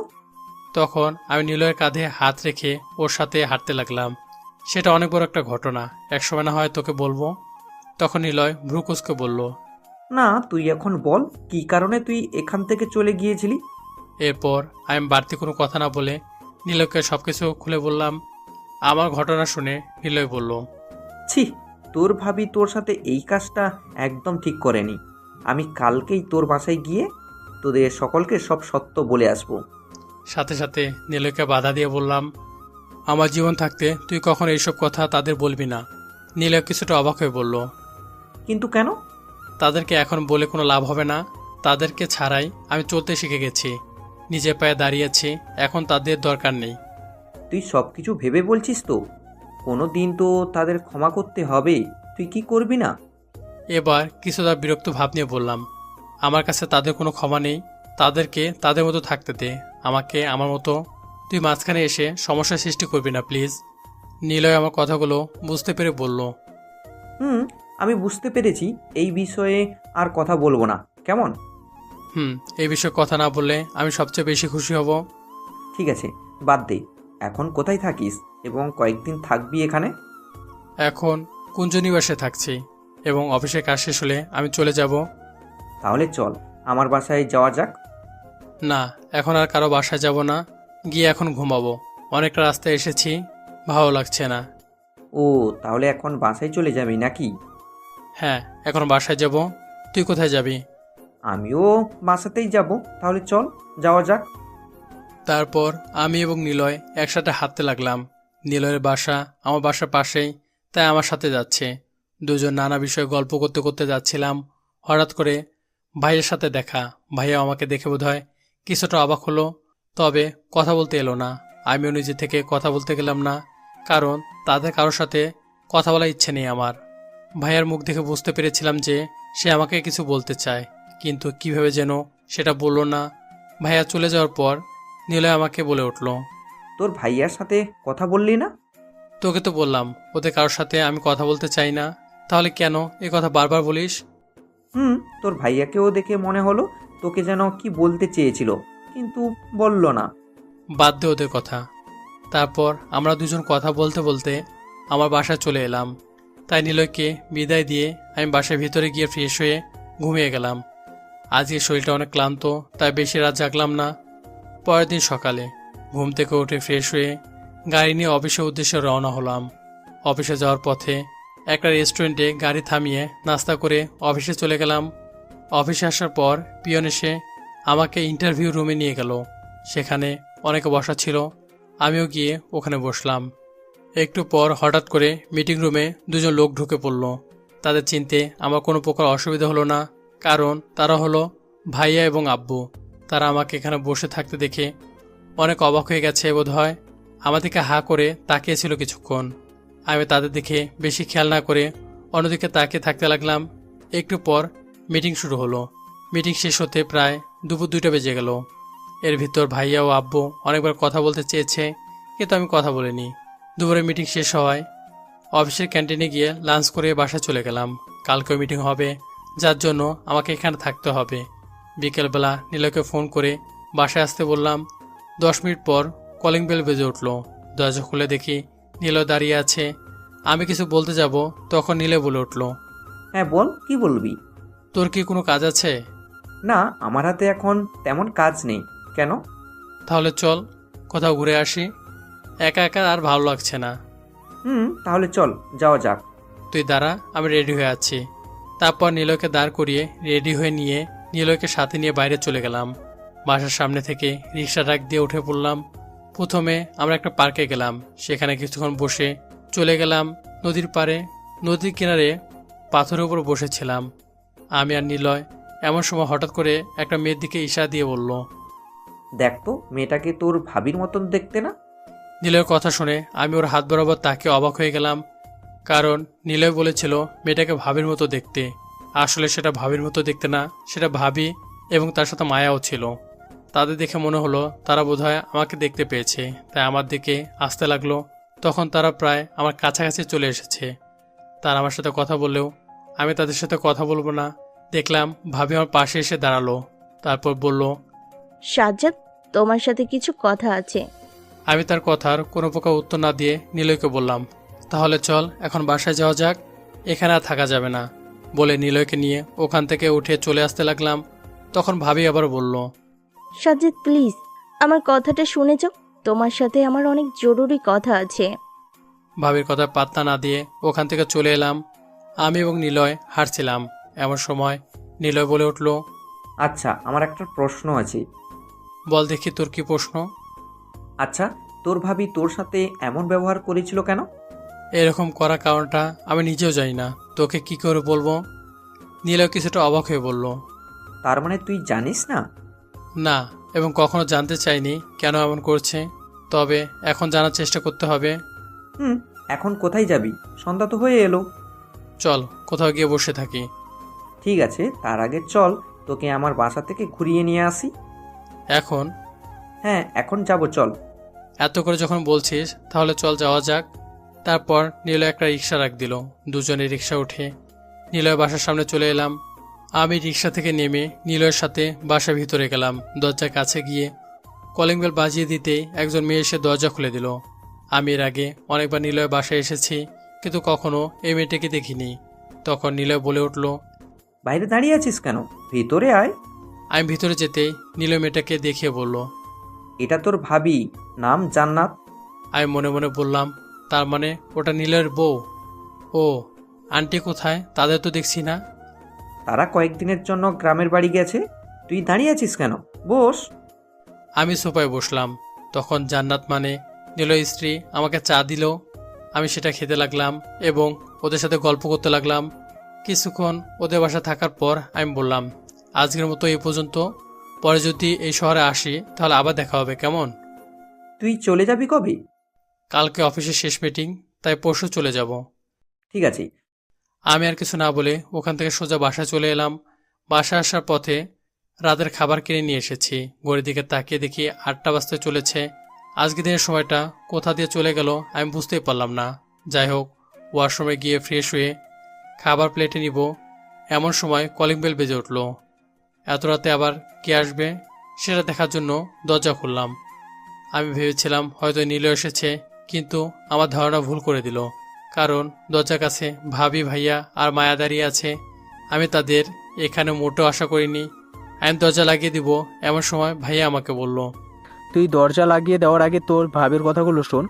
তখন আমি নিলয়ের কাঁধে হাত রেখে ওর সাথে হাঁটতে লাগলাম। সেটা অনেক বড় একটা ঘটনা, একসময় না হয় তোকে বলবো। তখন নিলয় ভ্রুকুচকে বলল, না, তুই এখন বল, কি কারণে তুই এখান থেকে চলে গিয়েছিলি? এরপর আমি বাড়তি কোনো কথা না বলে নিলয়কে সবকিছু খুলে বললাম। আমার ঘটনা শুনে নিলয় বলল, ছি, তোর ভাবি তোর সাথে এই কাজটা একদম ঠিক করেনি। আমি কালকেই তোর বাসায় গিয়ে তোদের সকলকে সব সত্য বলে আসবো। সাথে সাথে নিলয়কে বাধা দিয়ে বললাম, আমার জীবন থাকতে তুই কখনো এইসব কথা তাদের বলবি না। নিলয় কিছুটা অবাক হয়ে বলল, কিন্তু কেন? তাদেরকে এখন বলে কোনো লাভ হবে না। তাদেরকে ছাড়াই আমি চলতে শিখে গেছি, নিজের পায়ে দাঁড়িয়েছি, এখন তাদের দরকার নেই। তুই সব কিছু ভেবে বলছিস তো? কোনো দিন তো তাদের ক্ষমা করতে হবে, তুই কি করবি না? এবার কিছুটা বিরক্ত ভাব নিয়ে বললাম, আমার কাছে তাদের কোনো ক্ষমা নেই, তাদেরকে তাদের মতো থাকতে দে, আমাকে আমার মতো। তুই মাঝখানে এসে সমস্যার সৃষ্টি করবি না প্লিজ। নিলয় আমার কথাগুলো বুঝতে পেরে বলল, আমি বুঝতে পেরেছি, এই বিষয়ে আর কথা বলবো না, কেমন? এই বিষয়ে কথা না বললে আমি সবচেয়ে বেশি খুশি হব। ঠিক আছে, বাদ দে। এখন কোথায় থাকিস এবং কয়েকদিন থাকবি এখানে? এখন কুঞ্জনিবাসে থাকছি এবং অফিসের কাজ শেষ হলে আমি চলে যাব। তাহলে চল আমার বাসায় যাওয়া যাক। না, এখন আর কারো বাসায় যাব না, গিয়ে এখন ঘুমাবো। অনেকটা রাস্তায় এসেছি, ভালো লাগছে না। ও, তাহলে এখন বাসায় চলে যাবি নাকি? হ্যাঁ, এখন বাসায় যাব। তুই কোথায় যাবি? আমিও বাসাতেই যাব, তাহলে চল যাওয়া যাক। তারপর আমি এবং নিলয় একসাথে হাঁটতে লাগলাম। নিলয়ের বাসা আমার বাসার পাশেই, তাই আমার সাথে যাচ্ছে। দুজন নানা বিষয়ে গল্প করতে করতে যাচ্ছিলাম। হঠাৎ করে ভাইয়ের সাথে দেখা। ভাইয়া আমাকে দেখে বোধহয় কিছুটা অবাক হলো, তবে কথা বলতে এলো না। আমিও নিজে থেকে কথা বলতে গেলাম না, কারণ তাদের কারোর সাথে কথা বলার ইচ্ছে নেই আমার। ভাইয়ার মুখ দেখে বুঝতে পেরেছিলাম যে সে আমাকে কিছু বলতে চায়, কিন্তু কিভাবে যেন সেটা বলল না। ভাইয়া চলে যাওয়ার পর নিলয় আমাকে বলে উঠল, তোর ভাইয়ার সাথে কথা বললি না? তোকে তো বললাম ওদের কারোর সাথে আমি কথা বলতে চাই না, তাহলে কেন এ কথা বারবার বলিস? তোর ভাইয়াকেও দেখে মনে হলো তোকে যেন কি বলতে চেয়েছিল, কিন্তু বলল না। বাদ দে ওদের কথা। তারপর আমরা দুজন কথা বলতে বলতে আমার বাসায় চলে এলাম। তাই নিলয়কে বিদায় দিয়ে আমি বাসার ভিতরে গিয়ে ফ্রেশ হয়ে ঘুমিয়ে গেলাম। আজকে শরীরটা অনেক ক্লান্ত, তাই বেশি রাত জাগলাম না। পরের দিন সকালে ঘুম থেকে উঠে ফ্রেশ হয়ে গাড়ি নিয়ে অফিসের উদ্দেশ্যে রওনা হলাম। অফিসে যাওয়ার পথে একটা রেস্টুরেন্টে গাড়ি থামিয়ে নাস্তা করে অফিসে চলে গেলাম। অফিসে আসার পর পিয়ন এসে আমাকে ইন্টারভিউ রুমে নিয়ে গেল। সেখানে অনেকে বসা ছিল, আমিও গিয়ে ওখানে বসলাম। একটু পর হঠাৎ করে মিটিং রুমে দুজন লোক ঢুকে পড়ল। তাদের চিনতে আমার কোনো প্রকার অসুবিধা হলো না, কারণ তারা হলো ভাইয়া এবং আব্বু। তারা আমাকে এখানে বসে থাকতে দেখে অনেক অবাক হয়ে গেছে বোধহয়। আমাদেরকে হা করে তাকিয়েছিল কিছুক্ষণ। আমি তাদের দিকে বেশি খেয়াল না করে অন্যদিকে তাকিয়ে থাকতে লাগলাম। একটু পর মিটিং শুরু হলো। মিটিং শেষ হতে প্রায় দুপুর 2টা বেজে গেল। এর ভিতর ভাইয়া ও আব্বু অনেকবার কথা বলতে চেয়েছে, কিন্তু আমি কথা বলিনি। দুপুরে মিটিং শেষ হওয়ায় অফিসের ক্যান্টিনে গিয়ে লাঞ্চ করে বাসায় চলে গেলাম। কালকেও মিটিং হবে, যার জন্য আমাকে এখানে থাকতে হবে। বিকেলবেলা নিলয়কে ফোন করে বাসায় আসতে বললাম। 10 মিনিট পর কলিং বেল বেজে উঠল। দরজা খুলে দেখি নিলয় দাঁড়িয়ে আছে। আমি কিছু বলতে যাব, তখন নিলয় বলে উঠল, হ্যাঁ বল, কি বলবি? তোর কি কোনো কাজ আছে? না, আমার হাতে এখন তেমন কাজ নেই। কেন? তাহলে চল কোথাও ঘুরে আসি, একা একা আর ভালো লাগছে না। তাহলে চল যাওয়া যাক। তুই দাঁড়া, আমি রেডি হয়ে আছি। তারপর নিলয়কে দাঁড় করিয়ে রেডি হয়ে নিয়ে নিলয়কে সাথে নিয়ে বাইরে চলে গেলাম। বাসার সামনে থেকে রিক্সা ডাক দিয়ে উঠে পড়লাম। প্রথমে আমরা একটা পার্কে গেলাম, সেখানে কিছুক্ষণ বসে চলে গেলাম নদীর পাড়ে। নদীর কিনারে পাথরের উপর বসেছিলাম আমি আর নিলয়। এমন সময় হঠাৎ করে একটা মেয়ের দিকে ইশারা দিয়ে বলল, দেখ তো, মেয়েটাকে তোর ভাবির মতন দেখতে না? নিলয়ের কথা শুনে আমি ওর হাত বরাবর তাকে অবাক হয়ে গেলাম, কারণ নিলয় বলেছিল মেয়েটাকে ভাবির মতো দেখতে। আসলে সেটা ভাবির মতো দেখতে না, সেটা ভাবি এবং তার সাথে মায়াও ছিল। তাদের দেখে মনে হলো তারা বোধহয় আমাকে দেখতে পেয়েছে, তাই আমার দিকে আসতে লাগলো। তখন তারা প্রায় আমার কাছাকাছি চলে এসেছে। তারা আমার সাথে কথা বললেও আমি তাদের সাথে কথা বলবো না। দেখলাম ভাবি আমার পাশে এসে দাঁড়ালো, তারপর বলল, সাজ্জাদ, তোমার সাথে কিছু কথা আছে। আমি তার কথার কোনো প্রকার উত্তর না দিয়ে নিলয়কে বললাম, তাহলে চল এখন বাসায় যাওয়া যাক, এখানে আর থাকা যাবে না। বলে নিলয়কে নিয়ে ওখান থেকে উঠে চলে আসতে লাগলাম। তখন ভাবি আবার বলল, সাজ্জাদ প্লিজ, আমার কথাটা শুনে যাও, তোমার সাথে আমার অনেক জরুরি কথা আছে। ভাবির কথা পাত্তা না দিয়ে ওখান থেকে চলে এলাম। আমি এবং নিলয় হাঁটছিলাম। এমন সময় নিলয় বলে উঠল, আচ্ছা, আমার একটা প্রশ্ন আছে। বল দেখি তোর কি প্রশ্ন? আচ্ছা, তোর ভাবি তোর সাথে এমন ব্যবহার করেছিল কেন? এরকম করার কারণটা আমি নিজেও জানি না, তোকে কি করে বলবো? নিলয় কিছুটা অবাক হয়ে বলল, তার মানে তুই জানিস না? না, এবং কখনো জানতে চাইনি কেন এমন করছে। তবে এখন জানার চেষ্টা করতে হবে। এখন কোথায় যাবি? সন্ধ্যা তো হয়ে এলো। চল কোথাও গিয়ে বসে থাকি। ঠিক আছে, তার আগে চল তোকে আমার বাসা থেকে ঘুরিয়ে নিয়ে আসি। এখন? হ্যাঁ, এখন যাব, চল। এত করে যখন বলছিস তাহলে চল যাওয়া যাক। তারপর নিলয় একটা রিক্সা রাখ দিল। দুজনে রিক্সা উঠে নিলয় বাসার সামনে চলে এলাম। আমি রিক্সা থেকে নেমে নিলয়ের সাথে বাসার ভিতরে গেলাম। দরজার কাছে গিয়ে কলিং বেল বাজিয়ে দিতেই একজন মেয়ে এসে দরজা খুলে দিল। আমি এর আগে অনেকবার নিলয় বাসায় এসেছি, কিন্তু কখনো এই মেয়েটাকে দেখিনি। তখন নিলয় বলে উঠল, বাইরে দাঁড়িয়ে আছিস কেন? ভিতরে আয়। আমি ভিতরে যেতেই নিলয় মেয়েটাকে দেখিয়ে বলল, এটা তোর ভাবি, নাম জান্নাত। আমি মনে মনে বললাম, তার মানে ওটা নিলয়ের বউ। ও, আন্টি কোথায়? তাদের তো দেখছি না। তারা কয়েকদিনের জন্য গ্রামের বাড়ি গেছে। তুই দাঁড়িয়ে আছিস কেন? বস। আমি সোফায় বসলাম। তখন জান্নাত মানে নিলয়ের স্ত্রী আমাকে চা দিল। আমি সেটা খেতে লাগলাম এবং ওদের সাথে গল্প করতে লাগলাম। কিছুক্ষণ ওদের বাসা থাকার পর আমি বললাম, আজকের মতো এই পর্যন্ত। পরে যদি এই শহরে আসি তাহলে আবার দেখা হবে, কেমন? তুই চলে যাবি কবে? কালকে অফিসের শেষ মিটিং, তাই পরশু চলে যাব। ঠিক আছে। আমি আর কিছু না বলে ওখান থেকে সোজা বাসায় চলে এলাম। বাসায় আসার পথে রাতের খাবার কিনে নিয়ে এসেছি। ঘড়ির দিকে তাকিয়ে দেখি 8টা বাজতে চলেছে। আজকে দিনের সময়টা কোথা দিয়ে চলে গেল আমি বুঝতেই পারলাম না। যাই হোক, ওয়াশরুমে গিয়ে ফ্রেশ হয়ে খাবার প্লেটে নিব, এমন সময় কলিং বেল বেজে উঠল। এত রাতে আবার কে আসবে সেটা দেখার জন্য দরজা খুললাম। আমি ভেবেছিলাম হয়তো নিলয় এসেছে, কিন্তু আমার ধারণা ভুল করে দিল। কারণ দরজার কাছে ভাবি, ভাইয়া আর মায়া দাঁড়িয়ে আছে। আমি তাদের এখানে মোটেও আশা করিনি। আমি দরজা লাগিয়ে দিব, এমন সময় ভাইয়া আমাকে বলল, তুই দরজা লাগিয়ে দেওয়ার আগে তোর ভাবের কথাগুলো শোন।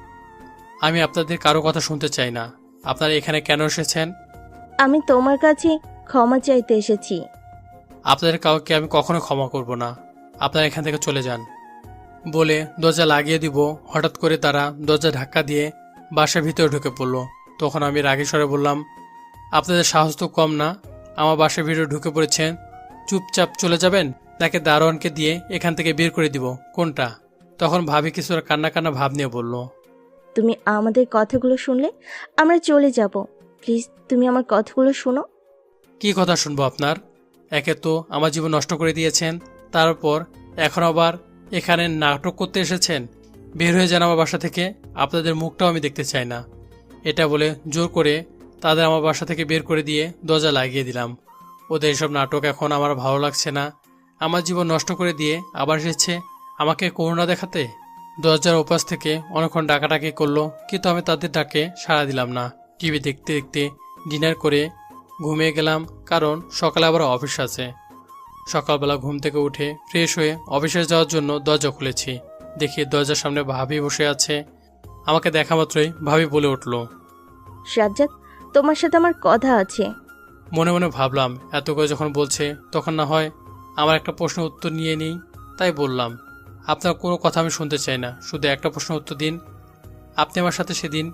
আমি আপনাদের কারো কথা শুনতে চাই না। আপনারা এখানে কেন এসেছেন? আমি তোমার কাছে ক্ষমা চাইতে এসেছি। আপনাদের কাউকে আমি কখনো ক্ষমা করব না। আপনারা এখান থেকে চলে যান। বলে দরজা লাগিয়ে দিব, হঠাৎ করে তারা দরজা ধাক্কা দিয়ে বাসার ভিতরে ঢুকে পড়ল। তখন আমি রাগী স্বরে বললাম, আপনাদের সাহস তো কম না, আমার বাসার ভিতরে ঢুকে পড়েছেন। চুপচাপ চলে যাবেন নাকি দারোয়ানকে দিয়ে এখান থেকে বের করে দিব, কোনটা? তখন ভাবি কিছুটা কান্না কান্না ভাব নিয়ে বলল, তুমি আমাদের কথাগুলো শুনলে আমরা চলে যাব। প্লিজ তুমি আমার কথাগুলো শোনো। কি কথা শুনবো আপনার? একে তো আমার জীবন নষ্ট করে দিয়েছেন, তারপর এখন আবার এখানে নাটক করতে এসেছেন। বের হয়ে যান আমার বাসা থেকে, আপনাদের মুখটাও আমি দেখতে চাই না। এটা বলে জোর করে তাদের আমার বাসা থেকে বের করে দিয়ে দরজা লাগিয়ে দিলাম। ওদের এসব নাটক এখন আমার ভালো লাগছে না। আমার জীবন নষ্ট করে দিয়ে আবার এসেছে আমাকে করুণা দেখাতে। দরজার ওপাশ থেকে অনেকক্ষণ ডাকাডাকি করলো, কিন্তু আমি তাদের ডাকে সাড়া দিলাম না। টিভি দেখতে দেখতে ডিনার করে ঘুমিয়ে গেলাম, কারণ সকালে আবার অফিস আছে। সকালবেলা ঘুম থেকে উঠে ফ্রেশ হয়ে অফিসে যাওয়ার জন্য দরজা খুলেছি। দেখি দরজার সামনে ভাবি বসে আছে। আমাকে দেখা মাত্রই ভাবি বলে উঠল, সাজ্জাদ, তোমার সাথে আমার কথা আছে। মনে মনে ভাবলাম এত করে যখন বলছে তখন না হয় আমার একটা প্রশ্নের উত্তর নিয়ে নিই। তাই বললাম, আপনার কোনো কথা আমি শুনতে চাই না, শুধু একটা প্রশ্নের উত্তর দিন। আপনি আমার সাথে সেদিন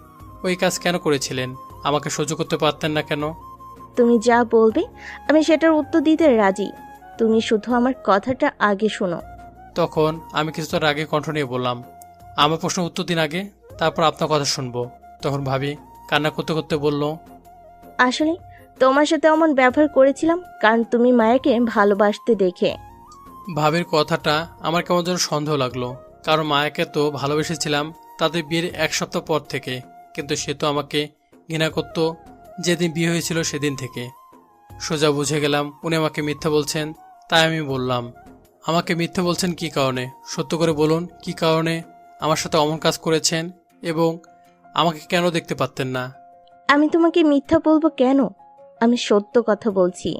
ওই কাজ কেন করেছিলেন? আমাকে সহ্য করতে পারতেন না কেন? তুমি যা বলবে আমি সেটার উত্তর দিতে রাজি। তুমি শুধু আমার কথাটা আগে শোনো। তখন আমি কিছুটা রাগে কণ্ঠ নিয়ে বললাম, আমার প্রশ্নের উত্তর দিন আগে, তারপর আপনার কথা শুনবো। তখন ভাবি কান্না করতে করতে বলল, আসলে তোমার সাথে এমন ব্যবহার করেছিলাম কারণ তুমি মায়াকে ভালোবাসতে দেখে। ভাবির কথাটা আমার কেমন যেন সন্দেহ লাগলো, কারণ মায়াকে তো ভালোবেসেছিলাম তাদের বিয়ের 1 সপ্তাহ পর থেকে, কিন্তু সে তো আমাকে ঘৃণা করত যেদিন বিয়ে হয়েছিল সেদিন থেকে। সোজা বুঝে গেলাম উনি আমাকে মিথ্যা বলছেন। তাই আমি বললাম, আমাকে মিথ্যা বলছেন কি কারণে? সত্য করে বলুন, কি কারণে আমার সাথে অমন কাজ করেছেন এবং আমাকে কেন দেখতে পারতেন না? আমি তোমাকে মিথ্যা বলবো কেন? আমি সত্য কথা বলছি।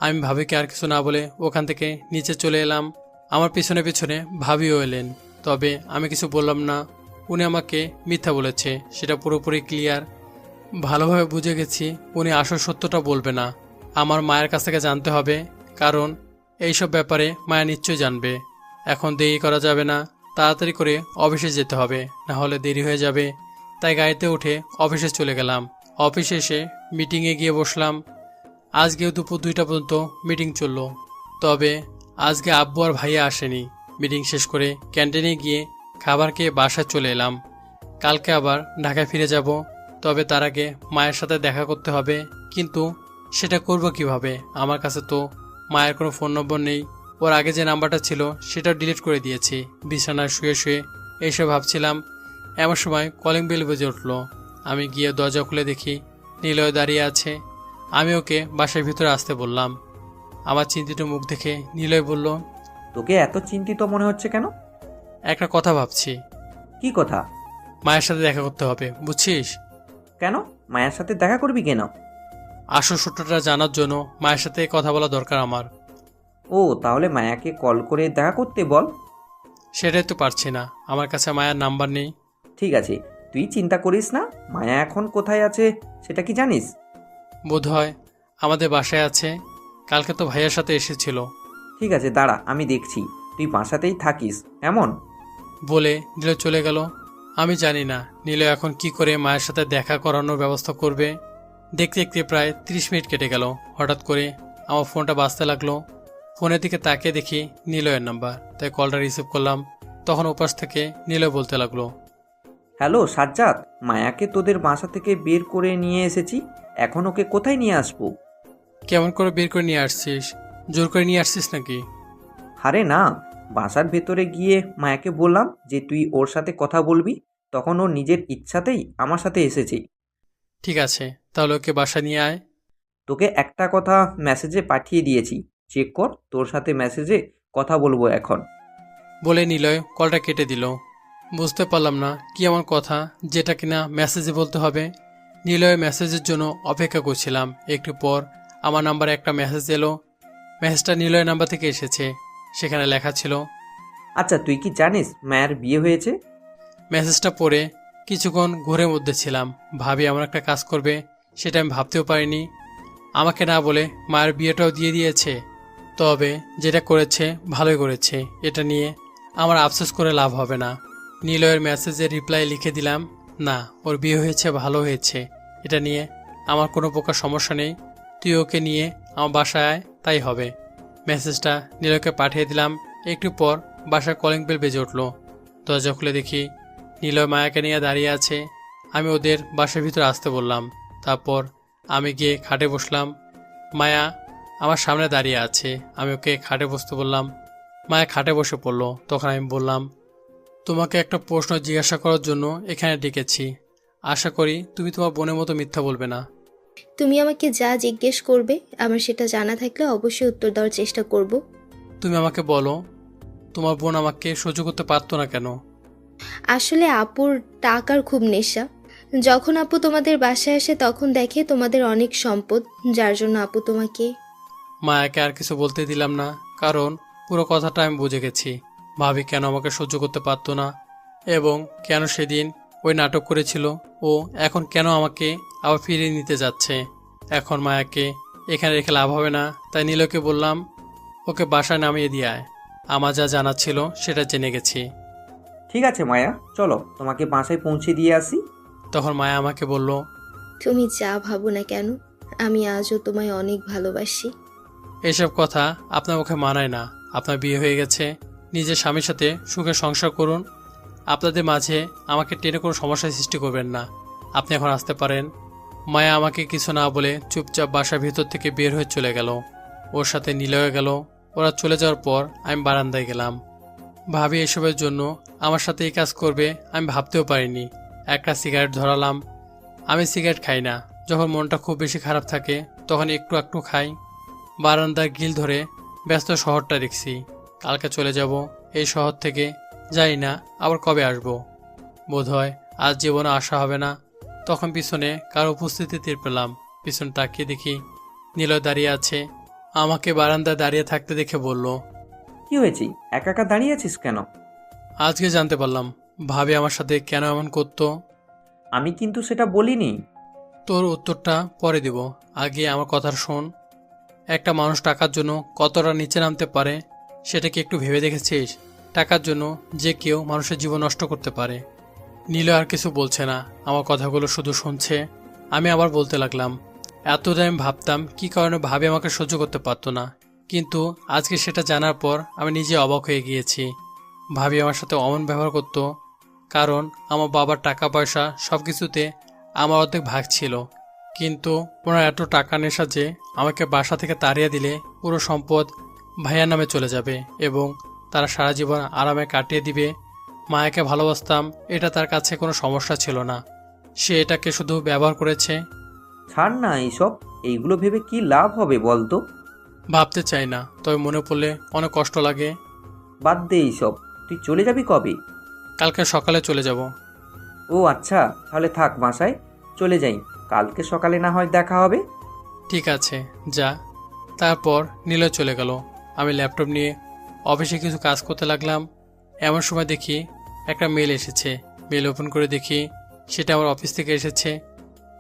আমি ভাবিকে আর কিছু না বলে ওখান থেকে নিচে চলে এলাম। আমার পিছনে পিছনে ভাবিও এলেন, তবে আমি কিছু বললাম না। উনি আমাকে মিথ্যা বলেছে সেটা পুরোপুরি ক্লিয়ার। ভালোভাবে বুঝে গেছি উনি আসল সত্যটা বলবে না, আমার মায়ের কাছ থেকে জানতে হবে, কারণ এইসব ব্যাপারে মায়া নিশ্চয়ই জানবে। এখন দেরি করা যাবে না, তাড়াতাড়ি করে অফিসে যেতে হবে, না হলে দেরি হয়ে যাবে। তাই গাড়িতে উঠে অফিসে চলে গেলাম। অফিসে এসে মিটিংয়ে গিয়ে বসলাম। আজকেও দুপুর 2টা পর্যন্ত মিটিং চলল, তবে আজকে আব্বু আর ভাইয়া আসেনি। মিটিং শেষ করে ক্যান্টিনে গিয়ে খাবার খেয়ে বাসায় চলে এলাম। কালকে আবার ঢাকায় ফিরে যাব, তবে তার আগে মায়ের সাথে দেখা করতে হবে। কিন্তু সেটা করব কিভাবে? আমার কাছে তো মায়ের কোনো ফোন নম্বর নেই। ওর আগে যে নাম্বারটা ছিল সেটাও ডিলিট করে দিয়েছি। বিছানায় শুয়ে শুয়ে এইসব ভাবছিলাম, এমন সময় কলিং বেল বেজে উঠলো। আমি গিয়ে দরজা খুলে দেখি নিলয় দাঁড়িয়ে আছে। আমি ওকে বাসার ভিতরে আসতে বললাম। আমার চিন্তিত মুখ দেখে নিলয় বলল, তোকে এত চিন্তিত মনে হচ্ছে কেন? একটা কথা ভাবছি। কি কথা? মায়ের সাথে দেখা করতে হবে, বুঝছিস? কেন মায়ের সাথে দেখা করবি কেন? আসল সূত্রটা জানার জন্য মায়ের সাথে কথা বলা দরকার আমার। ও তাহলে মায়াকে কল করে দেখা করতে বল। সেটাই তো পারছি না, আমার কাছে মায়ের নাম্বার নেই। ঠিক আছে, তুই চিন্তা করিস না। মায়া এখন কোথায় আছে সেটা কি জানিস? বোধহয় আমাদের বাসায় আছে। কালকে তো ভাইয়ের সাথে এসেছিল। ঠিক আছে, দাঁড়া আমি দেখছি। তুই বাসাতেই থাকিস এমন? বলে নিলয় চলে গেল। আমি জানি না নিলয় এখন কি করে মায়ের সাথে দেখা করানোর ব্যবস্থা করবে। দেখতে দেখতে প্রায় 30 মিনিট কেটে গেল। হঠাৎ করে আমার ফোনটা বাজতে লাগলো। ফোনের দিকে তাকিয়ে দেখি নিলয়ের নাম্বার, তাই কলটা রিসিভ করলাম। তখন ওপাশ থেকে নিলয় বলতে লাগলো, হ্যালো সাজ্জাদ, মায়াকে তোদের বাসা থেকে বের করে নিয়ে এসেছি। এখন ওকে কোথায় নিয়ে আসবো? কেমন করে বের করে নিয়ে আসছিস? জোর করে নিয়ে আসছিস নাকি? আরে না, বাসার ভেতরে গিয়ে মায়াকে বললাম যে তুই ওর সাথে কথা বলবি। তখন ও নিজের ইচ্ছাতেই আমার সাথে এসেছে। ঠিক আছে, তাহলে ওকে বাসা নিয়ে আয়। তোকে একটা কথা মেসেজে পাঠিয়ে দিয়েছি, চেক কর। তোর সাথে মেসেজে কথা বলবো এখন। বলে নিলয় কলটা কেটে দিল। বুঝতে পারলাম না কি এমন কথা যেটা কিনা মেসেজে বলতে হবে। নিলয়ের মেসেজের জন্য অপেক্ষা করছিলাম। একটু পর আমার নাম্বারে একটা মেসেজ এলো। মেসেজটা নিলয়ের নাম্বার থেকে এসেছে। সেখানে লেখা ছিল, আচ্ছা তুই কি জানিস মায়ের বিয়ে হয়েছে? মেসেজটা পড়ে কিছুক্ষণ ঘোরের মধ্যে ছিলাম। ভাবি এমন একটা কাজ করবে সেটা আমি ভাবতেও পারিনি। আমাকে না বলে মায়ের বিয়েটাও দিয়ে দিয়েছে। তবে যেটা করেছে ভালোই করেছে, এটা নিয়ে আমার আফসোস করে লাভ হবে না। নিলয়ের মেসেজে রিপ্লাই লিখে দিলাম, না ওর বিয়ে হয়েছে, ভালো হয়েছে, এটা নিয়ে আমার কোনো প্রকার সমস্যা নেই। তুই ওকে নিয়ে আমার বাসায় আয়, তাই হবে। মেসেজটা নিলয়কে পাঠিয়ে দিলাম। একটু পর বাসার কলিং বেল বেজে উঠল। দরজা খুলে দেখি নিলয় মায়াকে নিয়ে দাঁড়িয়ে আছে। আমি ওদের বাসার ভিতরে আসতে বললাম। তারপর আমি গিয়ে খাটে বসলাম। মায়া আমার সামনে দাঁড়িয়ে আছে। আমি ওকে খাটে বসতে বললাম। মায়া খাটে বসে পড়ল। তখন আমি বললাম, তোমাকে একটা প্রশ্ন জিজ্ঞাসা করার জন্য এখানে ডেকেছি। আশা করি তুমি তোমার বোনের মতো মিথ্যা বলবে না। তুমি আমাকে যা জিজ্ঞেস করবে আমার সেটা জানা থাকলে অবশ্যই উত্তর দেওয়ার চেষ্টা করব। তুমি আমাকে বলো, তোমার বোন আমাকে সহ্য করতে পারতো না কেন? আসলে আপুর টাকার খুব নেশা। যখন আপু তোমাদের বাসায় আসে তখন দেখে তোমাদের অনেক সম্পদ, যার জন্য আপু তোমাকে। মায়াকে আর কিছু বলতে দিলাম না, কারণ পুরো কথাটা আমি বুঝে গেছি। ভাবি কেন আমাকে সহ্য করতে পারতো না এবং কেন সেদিন ওই নাটক করেছিল। ও এখন কেন আমাকে আবার ফিরিয়ে নিতে যাচ্ছে। এখন মায়াকে এখানে রেখে লাভ হবে না, তাই নীলকে বললাম ওকে বাসায় নামিয়ে দিয়ে আয়। আমার যা জানা ছিল সেটা জেনে গেছি। ঠিক আছে মায়া, চলো তোমাকে বাসায় পৌঁছে দিয়ে আসি। তখন মায়া আমাকে বলল, তুমি যা ভাবো না কেন আমি আজও তোমায় অনেক ভালোবাসি। এসব কথা আপনার মুখে মানায় না। আপনার বিয়ে হয়ে গেছে, নিজের স্বামীর সাথে সুখে সংসার করুন। আপনাদের মাঝে আমাকে টেনে কোনো সমস্যার সৃষ্টি করবেন না। আপনি এখন আসতে পারেন। মায়া আমাকে কিছু না বলে চুপচাপ বাসার ভিতর থেকে বের হয়ে চলে গেল। ওর সাথে নিলয় গেল। ওরা চলে যাওয়ার পর আমি বারান্দায় গেলাম। ভাবি এসবের জন্য আমার সাথে এই কাজ করবে আমি ভাবতেও পারিনি। একটা সিগারেট ধরালাম। আমি সিগারেট খাই না। যখন মনটা খুব বেশি খারাপ থাকে তখন একটু একটু খাই। বারান্দার গ্রিল ধরে ব্যস্ত শহরটা দেখছি। কালকে চলে যাব এই শহর থেকে। জানি না আবার কবে আসব। বোধহয় আজ জীবনে আসা হবে না। তখন পিছনে কারো উপস্থিতি টের পেলাম। পিছনে তাকিয়ে দেখি নিলয় দাঁড়িয়ে আছে। আমাকে বারান্দায় দাঁড়িয়ে থাকতে দেখে বলল, কি হয়েছে, একা একা দাঁড়িয়ে আছিস কেন? আজকে জানতে পারলাম ভাবি আমার সাথে কেন এমন করতো। আমি কিন্তু সেটা বলিনি। তোর উত্তরটা পরে দিব, আগে আমার কথা শোন। একটা মানুষ টাকার জন্য কতটা নিচে নামতে পারে সেটা কি একটু ভেবে দেখেছিস? টাকার জন্য যে কেউ মানুষের জীবন নষ্ট করতে পারে। নীল আর কিছু বলছে না, আমার কথাগুলো শুধু শুনছে। আমি আবার বলতে লাগলাম, এতদিন আমি ভাবতাম কি কারণে ভাবি আমাকে সহ্য করতে পারতো না, কিন্তু আজকে সেটা জানার পর আমি নিজে অবাক হয়ে গিয়েছি। ভাবি আমার সাথে অমন ব্যবহার করতো, কারণ আমার বাবার টাকা পয়সা সব কিছুতে আমার অর্ধেক ভাগ ছিল। কিন্তু ওনার এত টাকা নেশা যে আমাকে বাসা থেকে তাড়িয়ে দিলে পুরো সম্পদ ভাইয়ার নামে চলে যাবে এবং তারা সারা জীবন আরামে কাটিয়ে দিবে। মায়াকে ভালোবাসতাম, এটা তার কাছে কোনো সমস্যা ছিল না। সে এটাকে শুধু ব্যবহার করেছে। ছাড় না এইসব, এইগুলো ভেবে কি লাভ হবে বল তো? ভাবতে চাই না, তবে মনে পড়লে অনেক কষ্ট লাগে। বাদ দে এইসব, তুই চলে যাবি কবে? কালকে সকালে চলে যাব। ও আচ্ছা, তাহলে থাক বাসায়, চলে যাই, কালকে সকালে না হয় দেখা হবে। ঠিক আছে, যা। তারপর নিলয় চলে গেল। আমি ল্যাপটপ নিয়ে অফিসে কিছু কাজ করতে লাগলাম। এমন সময় দেখি একটা মেল এসেছে। মেল ওপেন করে দেখি সেটা আমার অফিস থেকে এসেছে।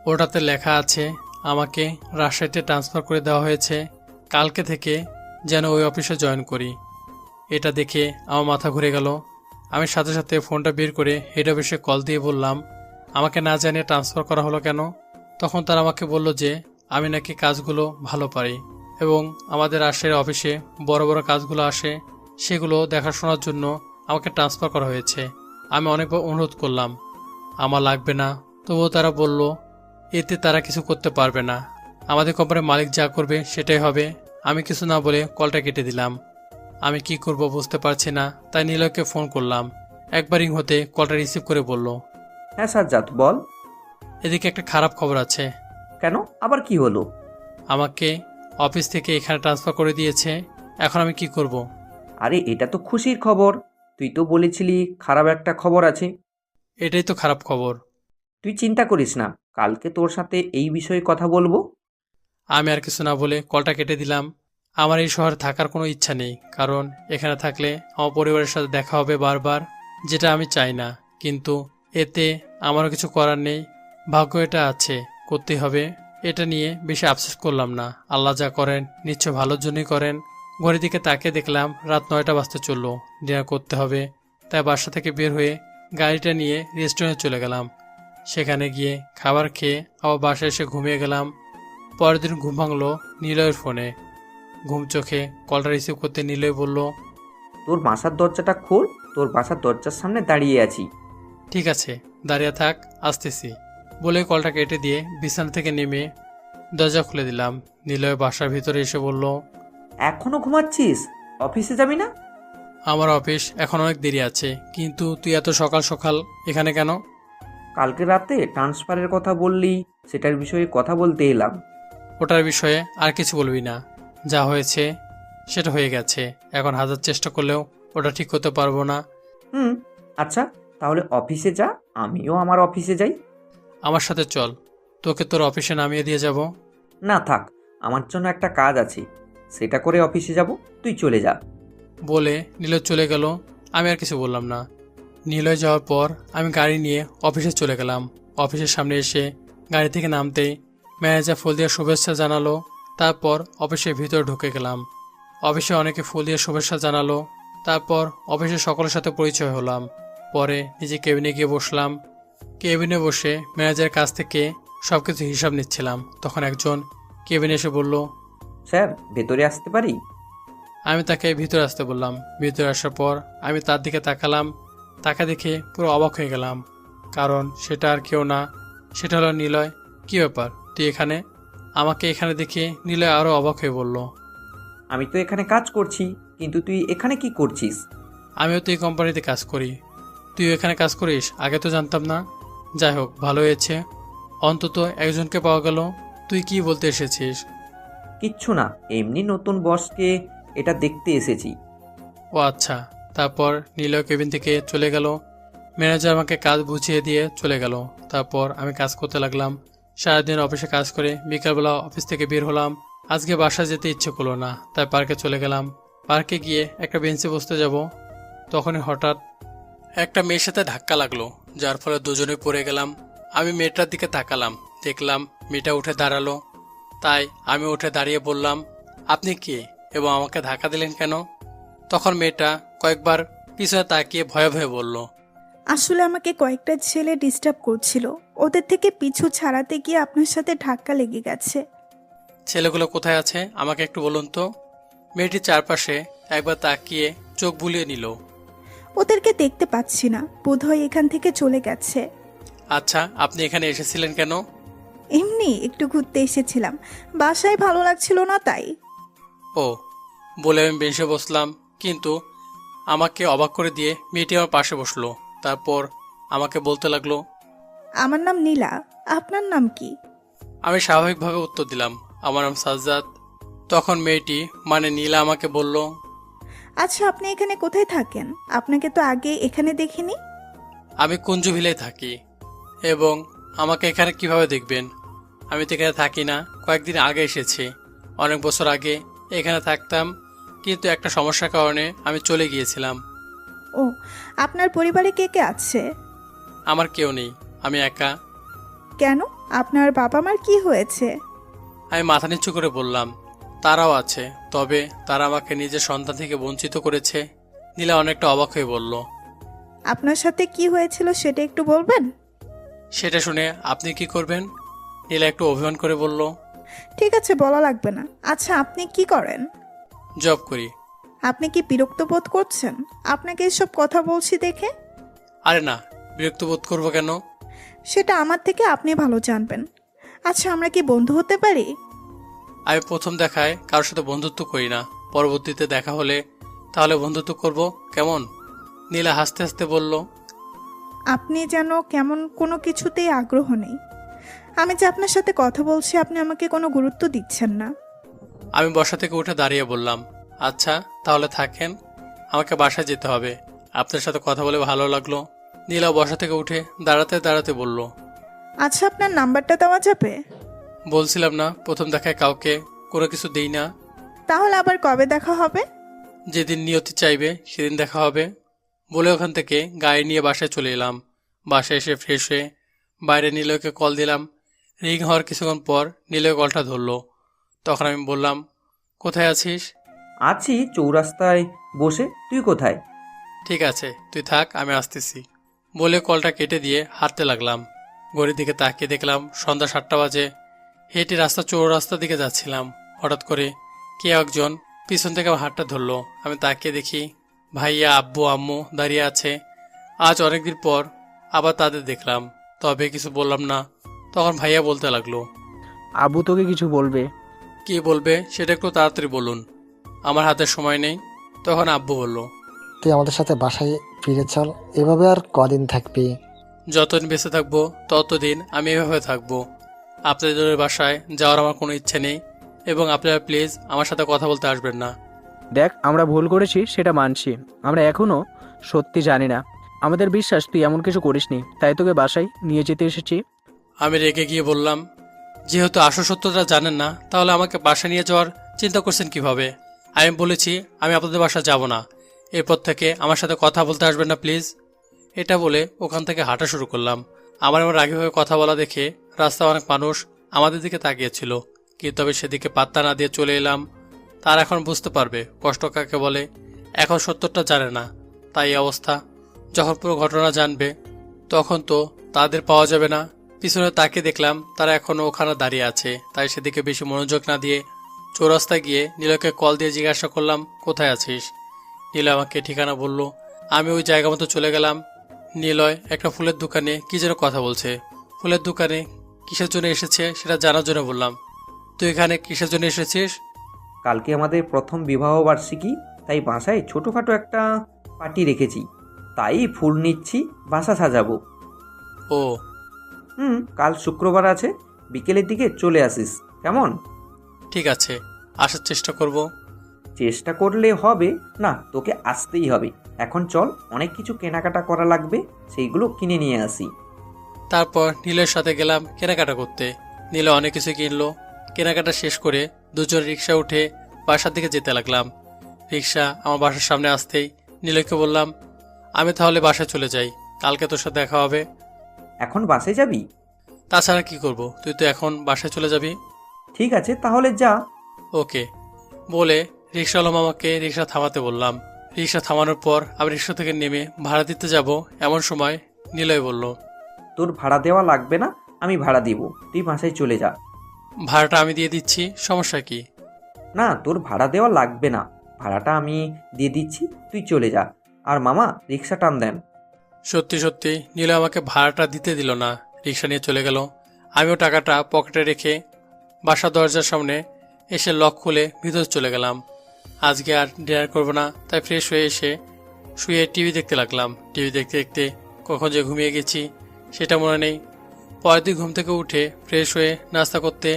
ওটাতে লেখা আছে আমাকে রাজশাহীতে ট্রান্সফার করে দেওয়া হয়েছে, কালকে থেকে যেন ওই অফিসে জয়েন করি। এটা দেখে আমার মাথা ঘুরে গেল। আমি সাথে সাথে ফোনটা বের করে হেড অফিসে কল দিয়ে বললাম আমাকে না জানিয়ে ট্রান্সফার করা হলো কেন। তখন তারা আমাকে বলল যে আমি নাকি কাজগুলো ভালো পারি এবং আমাদের রাজশাহীর অফিসে বড় বড় কাজগুলো আসে, সেগুলো দেখাশোনার জন্য আমাকে ট্রান্সফার করা হয়েছে। আমি অনেকবার অনুরোধ করলাম আমার লাগবে না, তবুও তারা বলল এতে তারা কিছু করতে পারবে না, আমাদের কোম্পানির মালিক যা করবে সেটাই হবে। আমি কিছু না বলে কলটা কেটে দিলাম। আমি কি করব বুঝতে পারছি না, তাই নিলয়কে ফোন করলাম। একবার রিং হতে কলটা রিসিভ করে বলল হ্যাঁ সাজ্জাদ বল। এদিকে একটা খারাপ খবর আছে। কেন, আবার কি হলো? আমাকে অফিস থেকে এখানে ট্রান্সফার করে দিয়েছে। এখন আমি কি করব? আরে এটা তো খুশির খবর, তুই তো বলেছিলি খারাপ একটা খবর আছে। এটাই তো খারাপ খবর। তুই চিন্তা করিস না, কালকে তোর সাথে এই বিষয়ে কথা বলবো। আমি আর কিছু না বলে কলটা কেটে দিলাম। আমার এই শহরে থাকার কোনো ইচ্ছা নেই, কারণ এখানে থাকলে আমার পরিবারের সাথে দেখা হবে বারবার, যেটা আমি চাই না। কিন্তু এতে আমারও কিছু করার নেই, ভাগ্য এটা আছে, করতেই হবে। এটা নিয়ে বেশি আফসোস করলাম না। আল্লাহ যা করেন নিশ্চয় ভালোর জন্যই করেন। ঘড়ির দিকে তাকিয়ে দেখলাম রাত 9টা বাজতে চললো। ডিনার করতে হবে, তাই বাসা থেকে বের হয়ে গাড়িটা নিয়ে রেস্টুরেন্টে চলে গেলাম। সেখানে গিয়ে খাবার খেয়ে আবার বাসায় এসে ঘুমিয়ে গেলাম। পরের দিন ঘুম ভাঙলো নিলয়ের ফোনে। ঘুম চোখে কলটা রিসিভ করতে নিলয় বলল তোর বাসার দরজাটা খোল, তোর বাসার দরজার সামনে দাঁড়িয়ে আছি। ঠিক আছে, দাঁড়িয়ে থাক, আসতেছি বলে কলটা কেটে দিয়ে বিছানা থেকে নেমে দরজা খুলে দিলাম। নিলয় বাসার ভিতরে এসে বলল এখনো ঘুমাচ্ছিস? অফিসে যাবি না? আমার অফিস এখন অনেক দেরি আছে, কিন্তু তুই এত সকাল সকাল এখানে কেন? কালকে রাতে ট্রান্সফারের কথা বললি, সেটার বিষয়ে কথা বলতে এলাম। ওটার বিষয়ে আর কিছু বলবি না, যা হয়েছে সেটা হয়ে গেছে। এখন হাজার চেষ্টা করলেও ওটা ঠিক করতে পারবো না। আচ্ছা, তাহলে অফিসে যা, আমিও আমার অফিসে যাই। আমার সাথে চল, তোকে তোর অফিসে নামিয়ে দিয়ে যাব। না থাক, আমার জন্য একটা কাজ আছে, সেটা করে অফিসে যাব, তুই চলে যা। বলে নিলয় চলে গেল। আমি আর কিছু বললাম না। নিলয় যাওয়ার পর আমি গাড়ি নিয়ে অফিসে চলে গেলাম। অফিসের সামনে এসে গাড়ি থেকে নামতেই ম্যানেজার ফুল দিয়ে শুভেচ্ছা জানালো। তারপর অফিসের ভিতরে ঢুকে গেলাম। অফিসে অনেকে ফুল দিয়ে শুভেচ্ছা জানালো। তারপর অফিসের সকলের সাথে পরিচয় হলাম। পরে নিজে কেবিনে গিয়ে বসলাম। কেবিনে বসে ম্যানেজারের কাছ থেকে সব কিছু হিসাব নিচ্ছিলাম। তখন একজন কেবিনে এসে বলল স্যার, ভেতরে আসতে পারি? আমি তাকে ভিতরে আসতে বললাম। ভিতরে আসার পর আমি তার দিকে তাকালাম। তাকে দেখে পুরো অবাক হয়ে গেলাম, কারণ সেটা আর কেউ না, সেটা হলো নিলয়। কি ব্যাপার, তুই এখানে? আমাকে এখানে দেখে নিলয় আরও অবাক হয়ে বলল আমি তো এখানে কাজ করছি, কিন্তু তুই এখানে কি করছিস? আমিও তো এই কোম্পানিতে কাজ করি। তুই এখানে কাজ করিস? আগে তো জানতাম না। যাই হোক, ভালো হয়েছে, অন্তত একজনকে পাওয়া গেল। তুই কি বলতে এসেছিস? কিচ্ছু না, এমনি নতুন বসকে এটা দেখতে এসেছি। ও আচ্ছা। তারপর নিলয় কেবিন থেকে চলে গেল। ম্যানেজার আমাকে কাজ বুঝিয়ে দিয়ে চলে গেল। তারপর আমি কাজ করতে লাগলাম। সারাদিন অফিসে কাজ করে বিকালবেলা অফিস থেকে বের হলাম। আজকে বাসা যেতে ইচ্ছে করলো না, তাই পার্কে চলে গেলাম। পার্কে গিয়ে একটা বেঞ্চে বসতে যাব, তখনই হঠাৎ একটা মেয়ের সাথে ধাক্কা লাগলো, যার ফলে দুজনে পড়ে গেলাম। আমি মেয়েটার দিকে তাকালাম, দেখলাম মেয়েটা উঠে দাঁড়ালো। তাই আমি উঠে দাঁড়িয়ে বললাম আপনি কে এবং আমাকে ধাক্কা দিলেন কেন? তখন মেয়েটা কয়েকবার পিছনে তাকিয়ে ভয়ে ভয়ে বলল আসলে আমাকে কয়েকটা ছেলে ডিস্টার্ব করছিল, ওদের থেকে পিছু ছাড়াতে গিয়ে আপনার সাথে ধাক্কা লেগে গেছে। ছেলেগুলো কোথায় আছে আমাকে একটু বলুন তো। মেয়েটি চারপাশে একবার তাকিয়ে চোখ বুলিয়ে নিল। ওদেরকে দেখতে পাচ্ছি না, বোধহয় এখান থেকে চলে গেছে। আচ্ছা, আপনি এখানে এসেছিলেন কেন? এমনি একটু ঘুরতে এসেছিলাম, বাসায় ভালো লাগছিল না তাই। ও, বলে আমি বেঞ্চে বসলাম, কিন্তু আমাকে অবাক করে দিয়ে মেয়েটি আমার পাশে বসলো। তারপর আমাকে বলতে লাগলো। আমার নাম নীলা, আপনার নাম কি? আমি স্বাভাবিকভাবে উত্তর দিলাম, আমার নাম সাজ্জাদ। তখন মেয়েটি মানে নীলা আমাকে বলল, আচ্ছা, আপনি এখানে কোথায় থাকেন? আপনাকে তো আগে এখানে দেখিনি। আমি কুঞ্জভিলায় থাকি। এবং আমাকে এখানে কিভাবে দেখবেন? আমি তো এখানে থাকি না, কয়েকদিন আগে এসেছি। অনেক বছর আগে এখানে থাকতাম, কিন্তু একটা সমস্যার কারণে আমি চলে গিয়েছিলাম। ও, আপনার পরিবারে কে কে আছে? আমার কেউ নেই, আমি একা। কেন, আপনার বাবা মার কি হয়েছে? আমি মাথা নিচু করে বললাম, তারাও আছে, তবে তারা আমাকে নিজের সন্তান থেকে বঞ্চিত করেছে। নীলা অনেকটা অবাক হয়ে বলল, আপনার সাথে কি হয়েছিল সেটা একটু বলবেন? সেটা শুনে আপনি কি করবেন? নীলা একটু অভিমান করে বলল, ঠিক আছে, বলা লাগবে না। আচ্ছা, আপনি কি করেন? জব করি। আপনি কি বিরক্ত বোধ করছেন আপনাকে এসব কথা বলছি দেখে? আরে না, বিরক্ত বোধ করবো কেন? সেটা আমার থেকে আপনি ভালো জানবেন। আচ্ছা, আমরা কি বন্ধু হতে পারি? আমি প্রথম দেখায় কারোর সাথে বন্ধুত্ব করি না, পরবর্তীতে দেখা হলে তাহলে বন্ধুত্ব করব, কেমন? নীলা হাসতে হাসতে বলল, আপনি যেন কেমন কোনো কিছুতেই আগ্রহ নেই। আমি যে আপনার সাথে কথা বলছি, আপনি আমাকে কোনো গুরুত্ব দিচ্ছেন না। আমি বসা থেকে উঠে দাঁড়িয়ে বললাম, আচ্ছা তাহলে থাকেন, আমাকে বাসায় যেতে হবে। আপনার সাথে কথা বলে ভালো লাগলো। নীলা বসা থেকে উঠে দাঁড়াতে দাঁড়াতে বলল, আচ্ছা, আপনার নাম্বারটা দেওয়া যাবে? বলছিলাম না প্রথম দেখায় কাউকে কোনো কিছু দেই না। তাহলে আবার কবে দেখা হবে? যেদিন নিয়তি চাইবে সেদিন দেখা হবে। বলে ওখান থেকে গাড়ি নিয়ে বাসায় চলে এলাম। বাসায় এসে ফ্রেশ হয়ে বাইরে নিলয়কে কল দিলাম। রিং হওয়ার কিছুক্ষণ পর নিলয় কলটা ধরলো। তখন আমি বললাম, কোথায় আছিস? আছি চৌরাস্তায় বসে। তুই কোথায়? ঠিক আছে, তুই থাক, আমি আসতেছি। বলে কলটা কেটে দিয়ে হাঁটতে লাগলাম। ঘড়ির দিকে তাকিয়ে দেখলাম সন্ধ্যা 7টা বাজে। হেঁটে চৌরাস্তার দিকে যাচ্ছিলাম। হঠাৎ করে কে একজন পিছন থেকে আমার হাতটা ধরলো। আমি তাকিয়ে দেখি ভাইয়া, আব্বু, আম্মু দাঁড়িয়ে আছে। আজ অনেকদিন পর আবার তাদের দেখলাম, তবে কিছু বললাম না। তখন ভাইয়া বলতে লাগলো, আবু তোকে কিছু বলবে। কি বলবে সেটা একটু তাড়াতাড়ি বলুন, আমার হাতে সময় নেই। তখন আব্বু বলল, তুই আমাদের সাথে বাসায় ফিরে চল, এভাবে আর কদিন থাকবি? যতদিন বেঁচে থাকবো ততদিন আমি এভাবে থাকবো। আপনাদের বাসায় যাওয়ার আমার কোনো ইচ্ছে নেই, এবং আপনারা প্লিজ আমার সাথে কথা বলতে আসবেন না। দেখ, আমরা ভুল করেছি সেটা মানছি। আমরা এখনো সত্যি জানি না। আমাদের বিশ্বাস তুই এমন কিছু করিসনি, তাই তোকে বাসায় নিয়ে যেতে এসেছি। আমি রেগে গিয়ে বললাম, যেহেতু আসল সত্যটা জানেন না, তাহলে আমাকে বাসা নিয়ে যাওয়ার চিন্তা করছেন কিভাবে? আমি বলেছি আমি আপনাদের বাসা যাব না। এরপর থেকে আমার সাথে কথা বলতে আসবেন না প্লিজ। এটা বলে ওখান থেকে হাঁটা শুরু করলাম। আমার এমন রাগীভাবে কথা বলা দেখে রাস্তায় অনেক মানুষ আমাদের দিকে তাকিয়েছিল, কিন্তু আমি সেদিকে পাত্তা না দিয়ে চলে এলাম। তার এখন বুঝতে পারবে কষ্ট কাকে বলে। এখন সত্যটা জানে না, তাই এই অবস্থা। যখন পুরো ঘটনা জানবে তখন তো তাদের পাওয়া যাবে না। পিছনে তাকিয়ে দেখলাম তারা এখনো ওখানে দাঁড়িয়ে আছে, তাই সেদিকে বেশি মনোযোগ না দিয়ে চৌরাস্তায় গিয়ে নীলয়কে কল দিয়ে জিজ্ঞাসা করলাম, কোথায় আছিস? নীলয় আমাকে ঠিকানা বলল। আমি ওই জায়গা মতো চলে গেলাম। নীলয় একটা ফুলের দোকানে কি যেন কথা বলছে। ফুলের দোকানে কিসের জন্য এসেছে সেটা জানার জন্য বললাম, তুই এখানে কিসের জন্য এসেছিস? কালকে আমাদের প্রথম বিবাহ বার্ষিকী, তাই বাসায় ছোটোখাটো একটা পার্টি রেখেছি, তাই ফুল নিচ্ছি, বাসা সাজাবো। ও, কাল শুক্রবার আছে, বিকেলের দিকে চলে আসিস, কেমন? ঠিক আছে, আসার চেষ্টা করব। চেষ্টা করলে হবে না, তোকে আসতেই হবে। এখন চল, অনেক কিছু কেনাকাটা করা লাগবে, সেইগুলো কিনে নিয়ে আসি। তারপর নীলের সাথে গেলাম কেনাকাটা করতে। নীলে অনেক কিছু কিনলো। কেনাকাটা শেষ করে দুজন রিক্সা উঠে বাসার দিকে যেতে লাগলাম। রিক্সা আমার বাসার সামনে আসতেই নীলকে বললাম, আমি তাহলে বাসায় চলে যাই, কালকে তোর সাথে দেখা হবে। এখন বাসে যাবি? তাছাড়া কি করব, তুই তো এখন বাসায় চলে যাবি। ঠিক আছে, তাহলে যা। ওকে বলে রিক্সাওয়ালা মামাকে রিক্সা থামাতে বললাম। রিক্সা থামানোর পর আমি রিক্সা থেকে নেমে ভাড়া দিতে যাব, এমন সময় নিলয় বলল, তোর ভাড়া দেওয়া লাগবে না, আমি ভাড়া দিব, তুই বাসায় চলে যা। ভাড়াটা আমি দিয়ে দিচ্ছি, সমস্যা কি? না, তোর ভাড়া দেওয়া লাগবে না, ভাড়াটা আমি দিয়ে দিচ্ছি, তুই চলে যা। আর মামা রিক্সা টান দেন। সত্যি সত্যি নীলা আমাকে ভাড়াটা দিতে দিল না, রিক্সা নিয়ে চলে গেল। আমিও টাকাটা পকেটে রেখে বাসার দরজার সামনে এসে লক খুলে ভিতরে চলে গেলাম। আজকে আর ডিনার করবো না, তাই ফ্রেশ হয়ে এসে শুয়ে টিভি দেখতে লাগলাম। টিভি দেখতে দেখতে কখন যে ঘুমিয়ে গেছি সেটা মনে নেই। পরের দিন ঘুম থেকে উঠে ফ্রেশ হয়ে নাস্তা করতে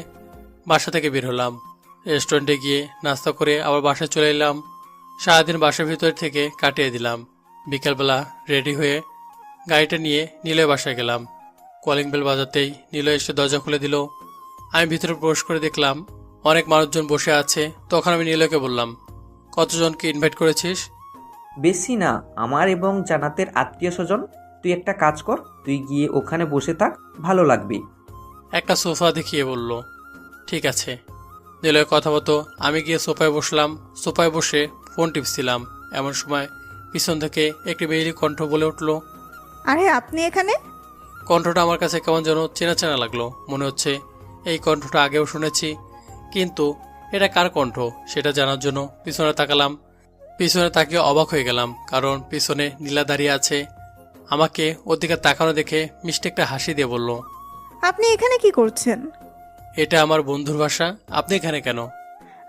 বাসা থেকে বের হলাম। রেস্টুরেন্টে গিয়ে নাস্তা করে আবার বাসায় চলে এলাম। সারাদিন বাসার ভিতর থেকে কাটিয়ে দিলাম। বিকালবেলা রেডি হয়ে গাড়িটা নিয়ে নীলয় বাসায় গেলাম। কলিং বেল বাজাতেই নীলয় এসে দরজা খুলে দিল। আমি ভিতরে প্রবেশ করে দেখলাম অনেক মানুষজন বসে আছে। তখন আমি নীলয়কে বললাম, কতজনকে ইনভাইট করেছিস? বেশি না, আমার এবং জান্নাতের আত্মীয় স্বজন। তুই একটা কাজ কর, তুই গিয়ে ওখানে বসে থাক, ভালো লাগবে। একটা সোফা দেখিয়ে বলল, ঠিক আছে। নীলয়ের কথা মতো আমি গিয়ে সোফায় বসলাম। সোফায় বসে ফোন টিপছিলাম। এমন সময় পিছন থেকে একটি মেয়েলি কণ্ঠ বলে উঠল। আরে আপনি এখানে? কণ্ঠটা আমার কাছে কেমন যেন চেনা চেনা লাগলো। মনে হচ্ছে এই কণ্ঠটা আগেও শুনেছি, কিন্তু এটা কার কণ্ঠ সেটা জানার জন্য পিছনে তাকালাম। পিছনে তাকিয়ে অবাক হয়ে গেলাম, কারণ পিছনে নীলা দাঁড়িয়ে আছে। আমাকে ওর দিকে তাকানো দেখে মিষ্টি একটা হাসি দিয়ে বলল, আপনি এখানে কি করছেন? এটা আমার বন্ধুর বাসা, আপনি এখানে কেন?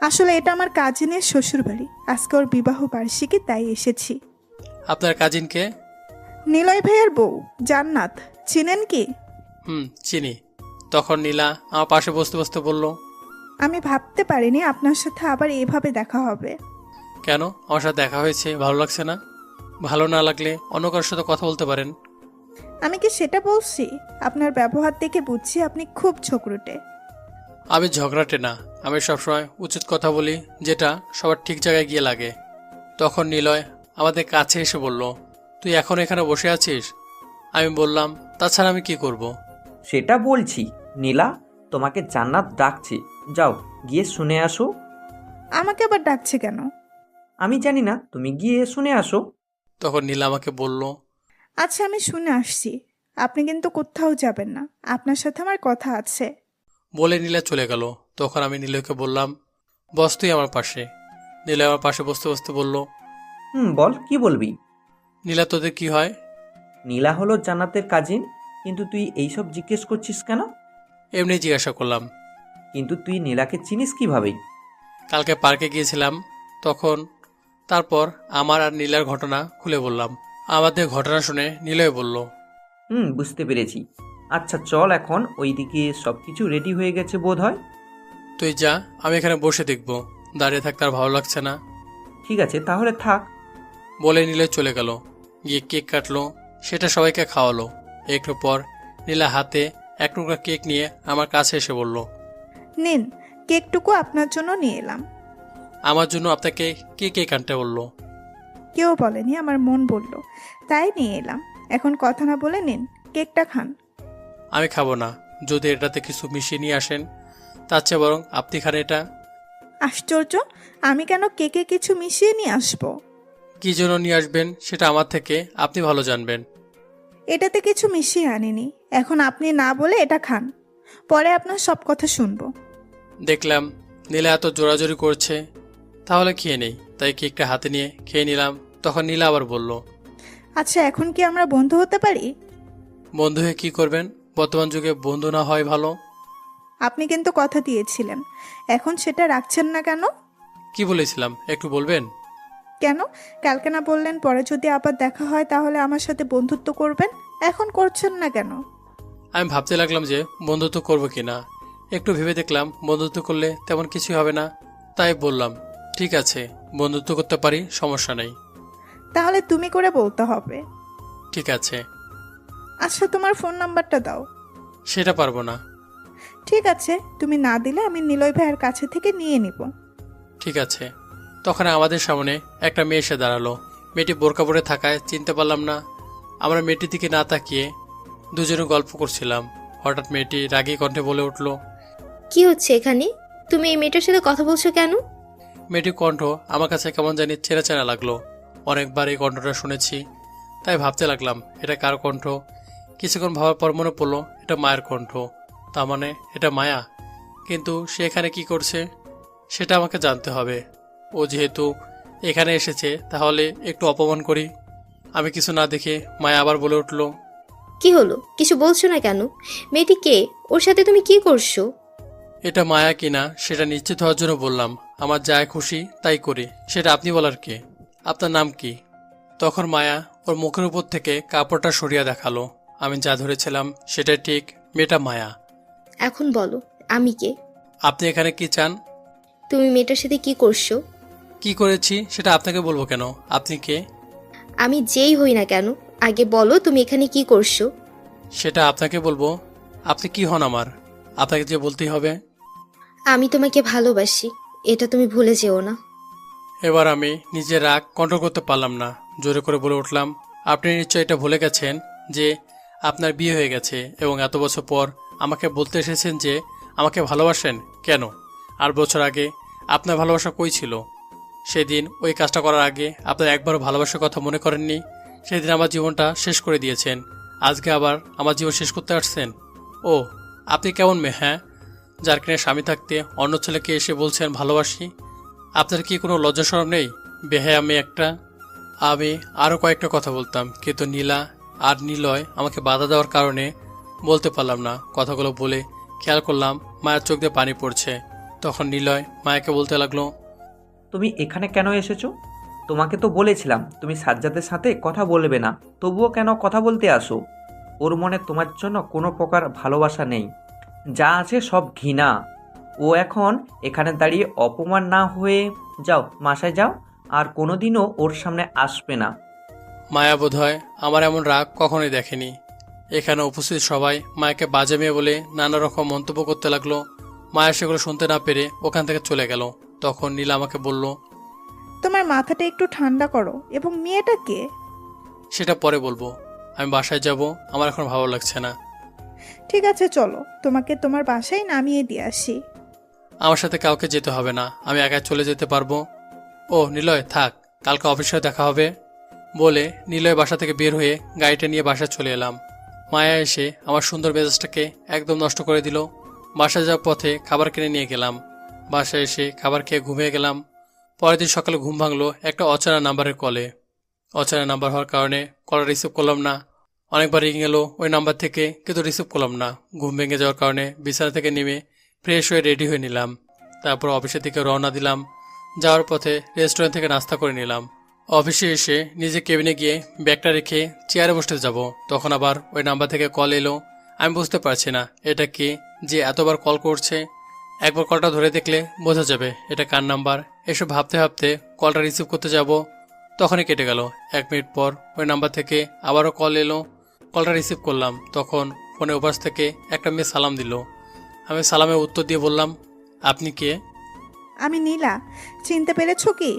আসলে এটা আমার কাজিনের শ্বশুর বাড়ি, আজকে ওর বিবাহ বার্ষিকী, তাই এসেছি। আপনার কাজিনকে? নিলয় ভাইয়ের বউ জান্নাত, চিনেন কি? চিনি। তখন নীলা আমার পাশে বসতে বসতে বলল, আমি ভাবতে পারিনি আপনার সাথে আবার এভাবে দেখা হবে। কেন? আমার সাথে দেখা হয়েছে, ভালো লাগছে না? ভালো না লাগলে অন্য কারোর সাথে কথা বলতে পারেন। আমি কি সেটা বলছি? আপনার ব্যবহার দেখে বুঝছি আপনি খুব ঝগড়ুটে। আমি ঝগড়াটে না, আমি সবসময় উচিত কথা বলি, যেটা সবার ঠিক জায়গায় গিয়ে লাগে। তখন নিলয় আমাদের কাছে এসে বলল, তুই এখন এখানে বসে আছিস? আমি বললাম, তাছাড়া আমি কি করব? সেটা বলছি নীলা, তোমাকে জান্নাত ডাকছে, যাও গিয়ে শুনে আসো। আমাকে আবার ডাকছে কেন? আমি জানি না, তুমি গিয়ে শুনে আসো। তখন নীলা আমাকে বলল, আচ্ছা আমি শুনে আসছি, আপনি কিন্তু কোথাও যাবেন না, আপনার সাথে আমার কথা আছে। বলে নীলা চলে গেল। তখন আমি নিলয়কে বললাম, বস তুই আমার পাশে। নীলয় আমার পাশে বসতে বসতে বলল, বল, কি বলবি? নীলা তোদের কি হয়? নীলা হলো জান্নাতের কাজিন। কিন্তু তুই এইসব জিজ্ঞেস করছিস কেন? এমনি জিজ্ঞাসা করলাম। কিন্তু তুই নীলাকে চিনিস কিভাবে? কালকে পার্কে গিয়েছিলাম, তখন তারপর আমার আর নীলার ঘটনা খুলে বললাম। আমাদের ঘটনা শুনে নীলয় বলল, বুঝতে পেরেছি। আচ্ছা চল, এখন ওইদিকে সব কিছু রেডি হয়ে গেছে বোধ হয়। তুই যা, আমি এখানে বসে দেখব, দাঁড়িয়ে থাকতে আর ভালো লাগছে না। ঠিক আছে, তাহলে থাক। বলে নীলয় চলে গেল। গিয়ে কেক কাটলো, সেটা সবাইকে খাওয়ালো। একটু পর নীলা হাতে এক টুকরা কেক নিয়ে আমার কাছে এসে বলল, নিন, কেকটুকু আপনার জন্য নিয়ে এলাম। আমার জন্য আপনাকে কে কেক আনতে বলল? কেউ বলেনি, আমার মন বলল, তাই নিয়ে এলাম। এখন কথা না বলে নিন, কেকটা খান। আমি খাবো না, যদি এটাতে কিছু মিশিয়ে নিয়ে আসেন, তার চেয়ে বরং আপনি খান এটা। আশ্চর্য, আমি কেন কেকে কিছু মিশিয়ে নিয়ে আসবো? কি জন্য নিয়ে আসবেন সেটা আমার থেকে আপনি ভালো জানবেন। এটাতে কিছু মিশিয়ে আনিনি, এখন আপনি না বলে এটা খান, পরে আপনার সব কথা শুনবো। দেখলাম নীলা এত জোরাজোরি করছে, তাহলে খেয়ে নেই। তাই কেকটা হাতে নিয়ে খেয়ে নিলাম। তখন নীলা আবার বলল, আচ্ছা এখন কি আমরা বন্ধু হতে পারি? বন্ধু হয়ে কি করবেন? বর্তমান যুগে বন্ধু না হয় ভালো। আপনি কিন্তু কথা দিয়েছিলেন, এখন সেটা রাখছেন না কেন? কি বলেছিলাম একটু বলবেন? কেন? কালকে না বললেন পরে যদি আবার দেখা হয় তাহলে আমার সাথে বন্ধুত্ব করবেন, এখন করছেন না কেন? আমি ভাবতে লাগলাম যে বন্ধুত্ব করবো কিনা। একটু ভেবে দেখলাম বন্ধুত্ব করলে তেমন কিছুই হবে না, তাই বললাম ঠিক আছে, বন্ধুত্ব করতে পারি, সমস্যা নেই। তাহলে তুমি করে বলতে হবে। ঠিক আছে। আচ্ছা তোমার ফোন নাম্বারটা দাও। সেটা পারবো না। ঠিক আছে, তুমি না দিলে আমি নিলয় ভাইয়ের কাছে থেকে নিয়ে নিব। ঠিক আছে। তখন আমাদের সামনে একটা মেয়ে এসে দাঁড়ালো। মেয়েটি বোরকা পরে থাকায় চিনতে পারলাম না। আমরা মেয়েটির দিকে না তাকিয়ে দুজনে গল্প করছিলাম। হঠাৎ মেয়েটি রাগী কণ্ঠে বলে উঠল, কি হচ্ছে এখানে? তুমি এই মেয়েটার সাথে কথা বলছো কেন? মেয়েটির কণ্ঠ আমার কাছে কেমন জানি চেনা চেনা লাগলো। অনেকবার এই কণ্ঠটা শুনেছি, তাই ভাবতে লাগলাম এটা কার কণ্ঠ। কিছুক্ষণ ভাবার পর মনে পড়লো এটা মায়ের কণ্ঠ। তার মানে এটা মায়া। কিন্তু সে এখানে কি করছে সেটা আমাকে জানতে হবে। ও যেহেতু এখানে এসেছে, তাহলে একটু অপমান করি। আমি কিছু না দেখে মায়া আবার বলে উঠল, কি হলো, কিছু বলছো না কেন? মেয়েটি কে? ওর সাথে তুমি কি করছো? এটা মায়া কিনা সেটা নিশ্চিত হওয়ার জন্য বললাম। আমার যা খুশি তাই করি, সেটা আপনি বলার কে? আপনার নাম কি? তখন মায়া ওর মুখের উপর থেকে কাপড়টা সরিয়ে দেখালো। আমি যা ধরেছিলাম সেটাই ঠিক, মেয়েটা মায়া। এখন বলো আমি কে? আপনি এখানে কি চান? তুমি মেয়েটার সাথে কি করছো? কি করেছি সেটা আপনাকে বলবো কেন? আপনি কে? আমি যেই হই না কেন, আগে বলো তুমি এখানে কি করছো? সেটা আপনাকে বলবো। আপনি কি হন আমার? আপনাকে যে বলতেই হবে। আমি তোমাকে ভালোবাসি, এটা তুমি ভুলে যেও না। এবার আমি নিজের রাগ কন্ট্রোল করতে পারলাম না, জোরে করে বলে উঠলাম, আপনি নিশ্চয় এটা ভুলে গেছেন যে আপনার বিয়ে হয়ে গেছে এবং এত বছর পর আমাকে বলতে এসেছেন যে আমাকে ভালোবাসেন কেন? 8 বছর আগে আপনার ভালোবাসা কই ছিল? সেদিন ওই কাজটা করার আগে আপনার একবারও ভালোবাসার কথা মনে করেননি। সেদিন আমার জীবনটা শেষ করে দিয়েছেন, আজকে আবার আমার জীবন শেষ করতে আসছেন। ও, আপনি কেমন মেয়ে, হ্যাঁ, যার কিনা স্বামী থাকতে অন্য ছেলেকে এসে বলছেন ভালোবাসি? আপনার কি কোনো লজ্জা শরম নেই? বেহায়া আমি একটা। আমি আরও কয়েকটা কথা বলতাম, কিন্তু নীলা আর নিলয় আমাকে বাধা দেওয়ার কারণে বলতে পারলাম না। কথাগুলো বলে খেয়াল করলাম মায়ের চোখ দিয়ে পানি পড়ছে। তখন নিলয় মায়াকে বলতে লাগলো, তুমি এখানে কেন এসেছো? তোমাকে তো বলেছিলাম তুমি সাজ্জাদের সাথে কথা বলবে না, তবুও কেন কথা বলতে আসো? ওর মনে তোমার জন্য কোনো প্রকার ভালোবাসা নেই, যা আছে সব ঘৃণা। ও এখন এখানে দাঁড়িয়ে অপমান না হয়ে যাও, বাসায় যাও, আর কোনোদিনও ওর সামনে আসবে না। মায়া বোধহয় আমার এমন রাগ কখনোই দেখেনি। এখানে উপস্থিত সবাই মায়াকে বাজে মেয়ে বলে নানা রকম মন্তব্য করতে লাগলো। মায়া সেগুলো শুনতে না পেরে ওখান থেকে চলে গেল। তখন নীলা আমাকে বলল, তোমার মাথাটা একটু ঠান্ডা করো। এবং মেয়েটা কে? সেটা পরে বলবো, আমি বাসায় যাব, আমার এখন ভালো লাগছে না। ঠিক আছে চলো, তোমাকে তোমার বাসায় নামিয়ে দিয়ে আসি। আমার সাথে কাউকে যেতে হবে না, আমি একাই চলে যেতে পারবো। ও নিলয় থাক, কালকে অফিসে দেখা হবে। বলে নিলয় বাসা থেকে বের হয়ে গাড়িটা নিয়ে বাসায় চলে এলাম। মায়া এসে আমার সুন্দর মেজাজটাকে একদম নষ্ট করে দিল। বাসায় যাওয়ার পথে খাবার কিনে নিয়ে গেলাম। বাসায় এসে খাবার খেয়ে ঘুমিয়ে গেলাম। পরের দিন সকালে ঘুম ভাঙলো একটা অচেনা নাম্বারের কলে। অচেনা নাম্বার হওয়ার কারণে কল রিসিভ করলাম না। অনেকবার রিং এলো ওই নাম্বার থেকে, কিন্তু রিসিভ করলাম না। ঘুম ভেঙে যাওয়ার কারণে বিছানা থেকে নেমে ফ্রেশ হয়ে রেডি হয়ে নিলাম। তারপর অফিসের দিকে রওনা দিলাম। যাওয়ার পথে রেস্টুরেন্ট থেকে নাস্তা করে নিলাম। অফিসে এসে নিজে কেবিনে গিয়ে ব্যাগটা রেখে চেয়ারে বসতে যাব, তখন আবার ওই নাম্বার থেকে কল এলো। আমি বুঝতে পারছি না এটা কি যে এতবার কল করছে। একবার কলটা ধরে দেখলে বোঝা যাবে এটা কার নাম্বার। এসব ভাবতে ভাবতে কলটা রিসিভ করতে যাব, তখনই কেটে গেল। 1 মিনিট পর ওই নাম্বার থেকে আবারও কল এলো। কলটা রিসিভ করলাম, তখন ফোনের ওপাশ থেকে একটা মেয়ে সালাম দিল। আমি সালামে উত্তর দিয়ে বললাম, আপনি কে? আমি নীলা, চিনতে পেরেছো কি?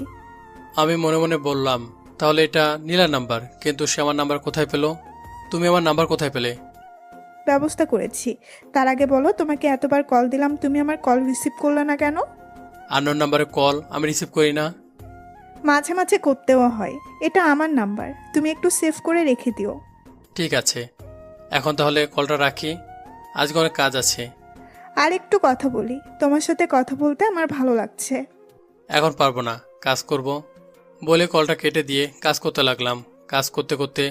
আমি মনে মনে বললাম, তাহলে এটা নীলার নাম্বার, কিন্তু সে আমার নাম্বার কোথায় পেল? তুমি আমার নাম্বার কোথায় পেলে? ব্যবস্থা করেছি। তার আগে বলো, তোমাকে এতবার কল দিলাম, তুমি আমার কল রিসিভ করলে না কেন? আননোন নাম্বারে কল আমি রিসিভ করি না। মাঝে মাঝে করতেও হয়, এটা আমার নাম্বার, তুমি একটু সেভ করে রেখে দিও। ঠিক আছে, এখন তাহলে কলটা রাখি, আজকে অনেক কাজ আছে। আর একটু কথা বলি, তোমার সাথে কথা বলতে আমার ভালো লাগছে। এখন পারবো না, কাজ করব। বলে কলটা কেটে দিয়ে কাজ করতে লাগলাম। কাজ করতে করতে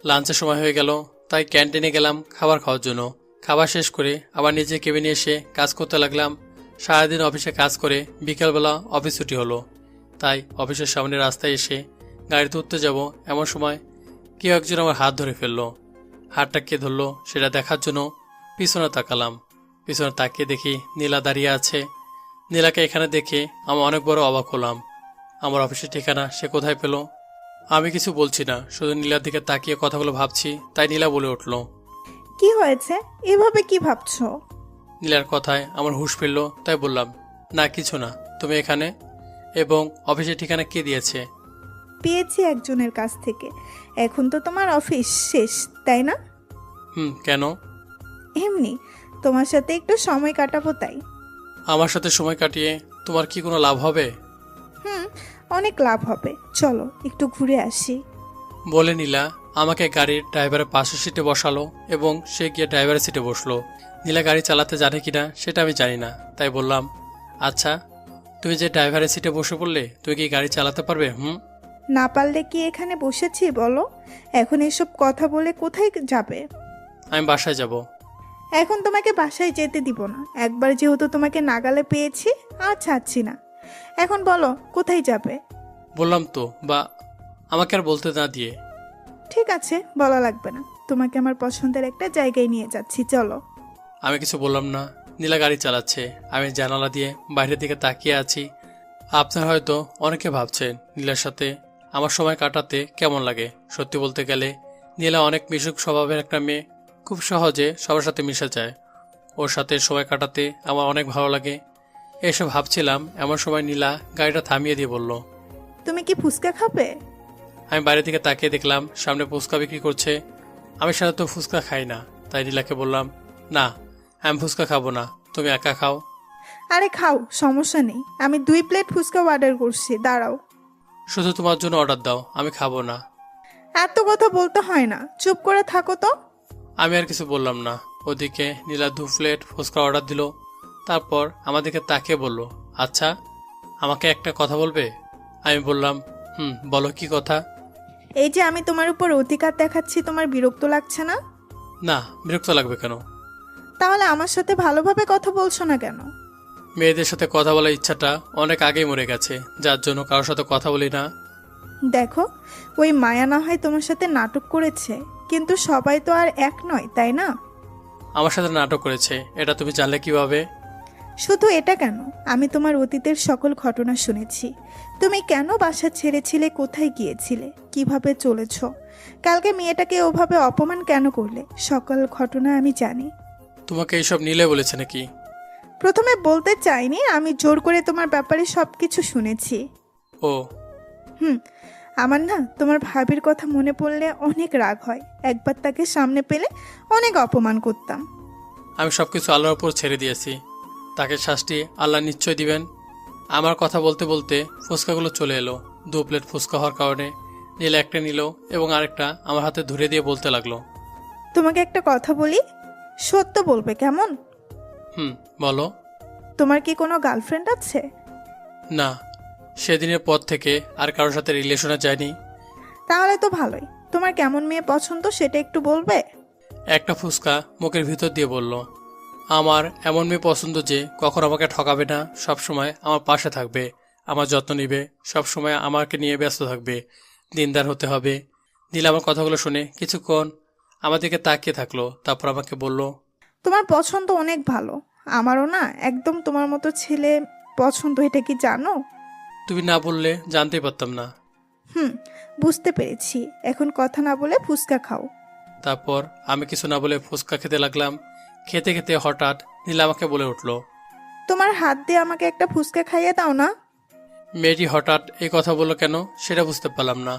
লাঞ্চের সময় হয়ে গেল, তাই ক্যান্টিনে গেলাম খাবার খাওয়ার জন্য। খাবার শেষ করে আবার নিজে কেবিনে এসে কাজ করতে লাগলাম। সারাদিন অফিসে কাজ করে বিকালবেলা অফিস ছুটি হলো, তাই অফিসের সামনে রাস্তায় এসে গাড়িতে উঠতে যাব, এমন সময় কেউ একজন আমার হাত ধরে ফেললো। হাতটা কে ধরলো সেটা দেখার জন্য পিছনে তাকালাম। পিছনে তাকিয়ে দেখি নীলা দাঁড়িয়ে আছে। নীলাকে এখানে দেখে আমি অনেক বড় অবাক হলাম। আমার অফিসের ঠিকানা সে কোথায় পেল? আমি কিছু বলছি না, শুধু নীলার দিকে তাকিয়ে কথাগুলো ভাবছি। তাই নীলা বলে উঠল, কি হয়েছে, এভাবে কি ভাবছো? নীলার কথায় আমার হুঁশ ফিরল, তাই বললাম, না কিছু না। তুমি এখানে এবং অফিসের ঠিকানা কে দিয়েছে? পেয়েছি একজনের কাছ থেকে। এখন তো তোমার অফিস শেষ, তাই না? কেন? এমনি, তোমার সাথে একটু সময় কাটাবো তাই। আমার সাথে সময় কাটিয়ে তোমার কি কোনো লাভ হবে? অনেক লাভ হবে, চলো একটু ঘুরে আসি। বলে নীলা আমাকে গাড়ির ড্রাইভারের পাশের সিটে বসালো এবং সে গিয়ে ড্রাইভারের সিটে বসলো। নীলা গাড়ি চালাতে জানে কিনা সেটা আমি জানি না, তাই বললাম, আচ্ছা তুমি যে ড্রাইভারের সিটে বসে পড়লে, তুমি কি গাড়ি চালাতে পারবে? না পারলে কি এখানে বসেছি বলো? এখন এসব কথা বলে কোথায় যাবে? আমি বাসায় যাব। এখন তোমাকে বাসায় যেতে দিব না। একবার যেহেতু তোমাকে নাগালে পেয়েছি আর ছাড়ছি না। এখন বলো কোথায় যাবে? বললাম তো, বা আমাকে আর বলতে না দিয়ে। ঠিক আছে, বলা লাগবে না। তোমাকে আমার পছন্দের একটা জায়গায় নিয়ে যাচ্ছি, চলো। আমি কিছু বললাম না। নীলা গাড়ি চালাচ্ছে, আমি জানালা দিয়ে বাইরের দিকে তাকিয়ে আছি। আপনার হয়তো অনেকে ভাবছেন নীলার সাথে আমার সময় কাটাতে কেমন লাগে। সত্যি বলতে গেলে নীলা অনেক মিশুক স্বভাবের একটা মেয়ে, খুব সহজে সবার সাথে মিশে যায়। ওর সাথে সময় কাটাতে আমার অনেক ভালো লাগে। এসব ভাবছিলাম এমন সময় নীলা গাড়িটা থামিয়ে দিয়ে বলল, তুমি কি ফুচকা খাবে? আমি বাইরের দিকে তাকিয়ে দেখলাম সামনে ফুচকা বিক্রি করছে। আমি সাধারণত ফুচকা খাই না, তাই নীলাকে বললাম, না আমি ফুচকা খাবো না, তুমি একা খাও। আরে খাও, সমস্যা নেই। আমি 2 প্লেট ফুচকা অর্ডার করছি, দাঁড়াও। শুধু তোমার জন্য অর্ডার দাও, আমি খাবো না। এত কথা বলতে হয় না, চুপ করে থাকো তো। আমি আর কিছু বললাম না। ওদিকে নীলা 2 প্লেট ফুচকা অর্ডার দিল। তারপর আমাদেরকে তাকিয়ে বলল, আচ্ছা আমাকে একটা কথা বলবে? আমি বললাম, বলো কি কথা? এই যে আমি তোমার উপর অধিকার দেখাচ্ছি, তোমার বিরক্ত লাগছে না? না, বিরক্ত লাগবে কেন? তাহলে আমার সাথে ভালোভাবে কথা বলছো না কেন? মেয়েদের সাথে কথা বলার ইচ্ছাটা অনেক আগেই মরে গেছে, যার জন্য কারোর সাথে কথা বলি না। দেখো, ওই মায়া না হয় তোমার সাথে নাটক করেছে, কিন্তু সবাই তো আর এক নয়, তাই না? আমার সাথে নাটক করেছে, এটা তুমি জানলে কিভাবে? শুধু এটা কেন, আমি তোমার অতীতের সকল ঘটনা শুনেছি। তুমি কেন বাসা ছেড়েছিলে, কোথায় গিয়েছিলে, কিভাবে চলেছ, কালকে মেয়েটাকে ওভাবে অপমান কেন করলে, সকল ঘটনা আমি জানি। তোমাকে এইসব নীলে বলেছে নাকি? প্রথমে বলতে চাইনি, আমি জোর করে তোমার ব্যাপারে সবকিছু শুনেছি। ও, আমার না তোমার ভাবির কথা মনে পড়লে অনেক রাগ হয়। একবার তাকে সামনে পেলে অনেক অপমান করতাম। আমি সবকিছু আল্লাহর উপর ছেড়ে দিয়েছি, তাকে শাস্তি আল্লাহ নিশ্চয় দিবেন। আমার কথা বলতে বলতে ফুচকাগুলো চলে এলো। 2 প্লেট ফুচকা হওয়ার কারণে নীলা একটা নিল এবং আরেকটা আমার হাতে ধরে দিয়ে বলতে লাগলো, তোমাকে একটা কথা বলি, সত্য বলবে কেমন? বলো। তোমার কি কোনো গার্লফ্রেন্ড আছে? না, সেদিনের পর থেকে আর কারোর সাথে রিলেশনে যায়নি। তাহলে তো ভালোই। তোমার কেমন মেয়ে পছন্দ সেটা একটু বলবে? একটা ফুচকা মুখের ভিতর দিয়ে বলল, আমার এমন মেয়ে পছন্দ যে কখনো আমাকে ঠকাবে না, সবসময় আমার পাশে থাকবে, আমার যত্ন নেবে, সবসময় আমাকে নিয়ে ব্যস্ত থাকবে, দিনদার হতে হবে। নীলা আমার কথাগুলো শুনে কিছুক্ষণ আমার দিকে তাকিয়ে থাকলো, তারপর আমাকে বলল, তোমার পছন্দ অনেক ভালো। আমারও না একদম তোমার মতো ছেলে পছন্দ, এটা কি জানো? তুমি না বললে জানতেই পারতাম না। বুঝতে পেরেছি। এখন কথা না বলে ফুচকা খাও। তারপর আমি কিছু না বলে ফুচকা খেতে লাগলাম। খেতে খেতে হঠাৎ নীলা আমাকে বলে উঠল, তোমার হাত দিয়ে আমাকে একটা ফুচকা খাইয়ে দাও না। মেয়েটি হঠাৎ এই কথা বললো কেন সেটা বুঝতে পারলাম না।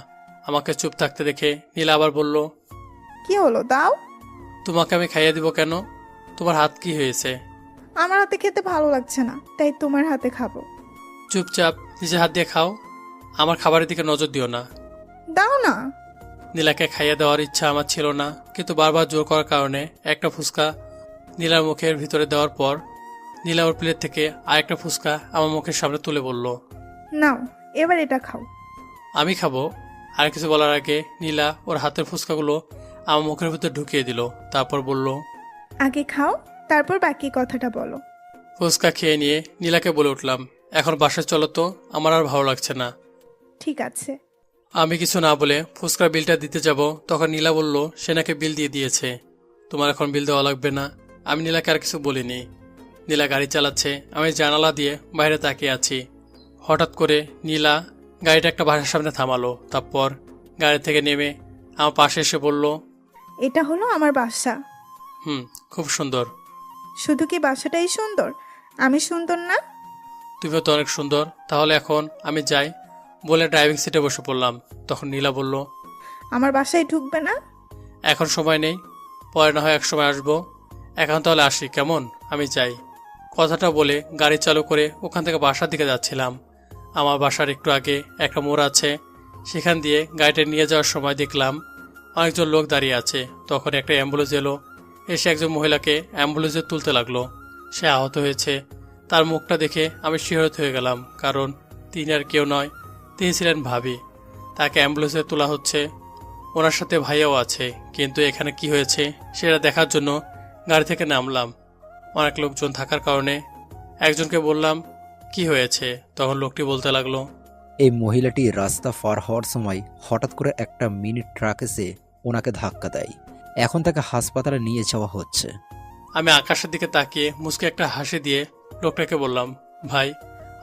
আমাকে চুপ থাকতে দেখে নীলা আবার বলল, কি হলো, দাও। তোমাকে আমি খাইয়ে দিব কেন? তোমার হাত কি হয়েছে? আমার হাতে খেতে ভালো লাগছে না, তাই তোমার হাতে খাবো। চুপচাপ নিজের হাত দিয়ে খাও, আমার খাবারের দিকে নজর দিও না। দাও না। নীলাকে খাইয়ে দেওয়ার ইচ্ছা আমার ছিল না, কিন্তু বারবার জোর করার কারণে একটা ফুচকা নীলার মুখের ভিতরে দেওয়ার পর নীলা ওর প্লেট থেকে আরেকটা ফুচকা আমার মুখের সামনে তুলে বলল, নাও, এবার এটা খাও। আমি খাবো। আর কিছু বলার আগে নীলা ওর হাতের ফুচকাগুলো আমার মুখের ভিতর ঢুকিয়ে দিল, তারপর বলল, আগে খাও, তারপর বাকি কথাটা বলো। ফুচকা খেয়ে নিয়ে নীলাকে বলে উঠলাম, এখন বাসায় চলো তো, আমার আর ভালো লাগছে না। ঠিক আছে। আমি কিছু না বলে ফুচকার বিলটা দিতে যাব, তখন নীলা বলল সে নাকি বিল দিয়ে দিয়েছে, তোমার এখন বিল দেওয়া লাগবে না। আমি নীলাকে আর কিছু বলিনি। নীলা গাড়ি চালাচ্ছে, আমি জানালা দিয়ে বাইরে তাকিয়ে আছি। হঠাৎ করে নীলা গাড়িটা একটা বাসার সামনে থামালো, তারপর গাড়ি থেকে নেমে আমার পাশে এসে বলল, এটা হলো আমার বাসা। খুব সুন্দর। শুধু কি বাসাটাই সুন্দর, আমি সুন্দর না? তুমিও তো অনেক সুন্দর। তাহলে এখন আমি যাই বলে ড্রাইভিং সিটে বসে পড়লাম। তখন নীলা বলল, আমার বাসায় ঢুকবে না? এখন সময় নেই, পরে না হয় এক সময় আসবো, এখন তাহলে আসি কেমন, আমি যাই। কথাটা বলে গাড়ি চালু করে ওখান থেকে বাসার দিকে যাচ্ছিলাম। আমার বাসার একটু আগে একটা মোড় আছে, সেখান দিয়ে গাড়িটা নিয়ে যাওয়ার সময় দেখলাম অনেকজন লোক দাঁড়িয়ে আছে। তখন একটা অ্যাম্বুলেন্স এলো, এসে একজন মহিলাকে অ্যাম্বুলেন্সে তুলতে লাগলো। সে আহত হয়েছে। তার মুখটা দেখে আমি শিহরিত হয়ে গেলাম, কারণ তিনি আর কেউ নয়, তিনি ছিলেন ভাবি। তাকে অ্যাম্বুলেন্সে তোলা হচ্ছে। ওনার সাথে ভাইয়াও আছে, কিন্তু এখানে কি হয়েছে সেটা দেখার জন্য গাড়ি থেকে নামলাম। অনেক লোকজন থাকার কারণে একজনকে বললাম কি হয়েছে, তখন লোকটি বলতে লাগলো, এই মহিলাটি রাস্তা পার হওয়ার সময় হঠাৎ করে একটা মিনি ট্রাক এসে ওনাকে ধাক্কা দেয়। এখন তাকে হাসপাতালে নিয়ে যাওয়া হচ্ছে। আমি আকাশের দিকে তাকিয়ে মুচকে একটা হাসি দিয়ে লোকটাকে বললাম, ভাই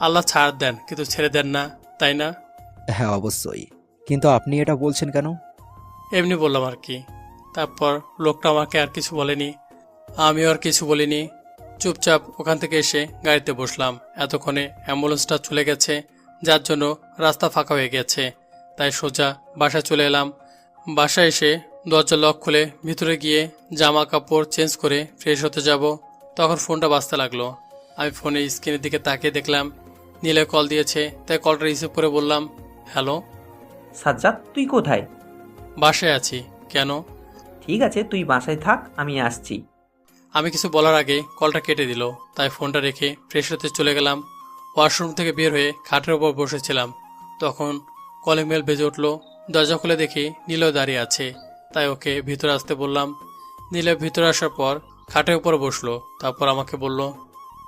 আল্লাহ ছাড় দেন কিন্তু ছেড়ে দেন না, তাই না? হ্যাঁ অবশ্যই, কিন্তু আপনি এটা বলছেন কেন? এমনি বললাম আর কি। তারপর লোকটা আমাকে আর কিছু বলেনি, আমিও আর কিছু বলিনি। চুপচাপ ওখান থেকে এসে গাড়িতে বসলাম। এতক্ষণে অ্যাম্বুলেন্সটা চলে গেছে, যার জন্য রাস্তা ফাঁকা হয়ে গেছে। তাই সোজা বাসায় চলে এলাম। বাসায় এসে দরজা লক খুলে ভিতরে গিয়ে জামা কাপড় চেঞ্জ করে ফ্রেশ হতে যাব, তখন ফোনটা বাজতে লাগলো। আমি ফোনে স্ক্রিনের দিকে তাকিয়ে দেখলাম নীলে কল দিয়েছে, তাই কলটা রিসিভ করে বললাম, হ্যালো। সাজ্জাদ, তুই কোথায়? বাসায় আছি। কেন? ঠিক আছে, তুই বাসায় থাক, আমি আসছি। আমি কিছু বলার আগে কলটা কেটে দিল, তাই ফোনটা রেখে ফ্রেশ হতে চলে গেলাম। ওয়াশরুম থেকে বের হয়ে খাটের ওপর বসেছিলাম, তখন কলিং বেল বেজে উঠল। দরজা খুলে দেখি নীলও দাঁড়িয়ে আছে, তাই ওকে ভিতরে আসতে বললাম। নীলে ভিতরে আসার পর খাটের উপর বসলো, তারপর আমাকে বলল,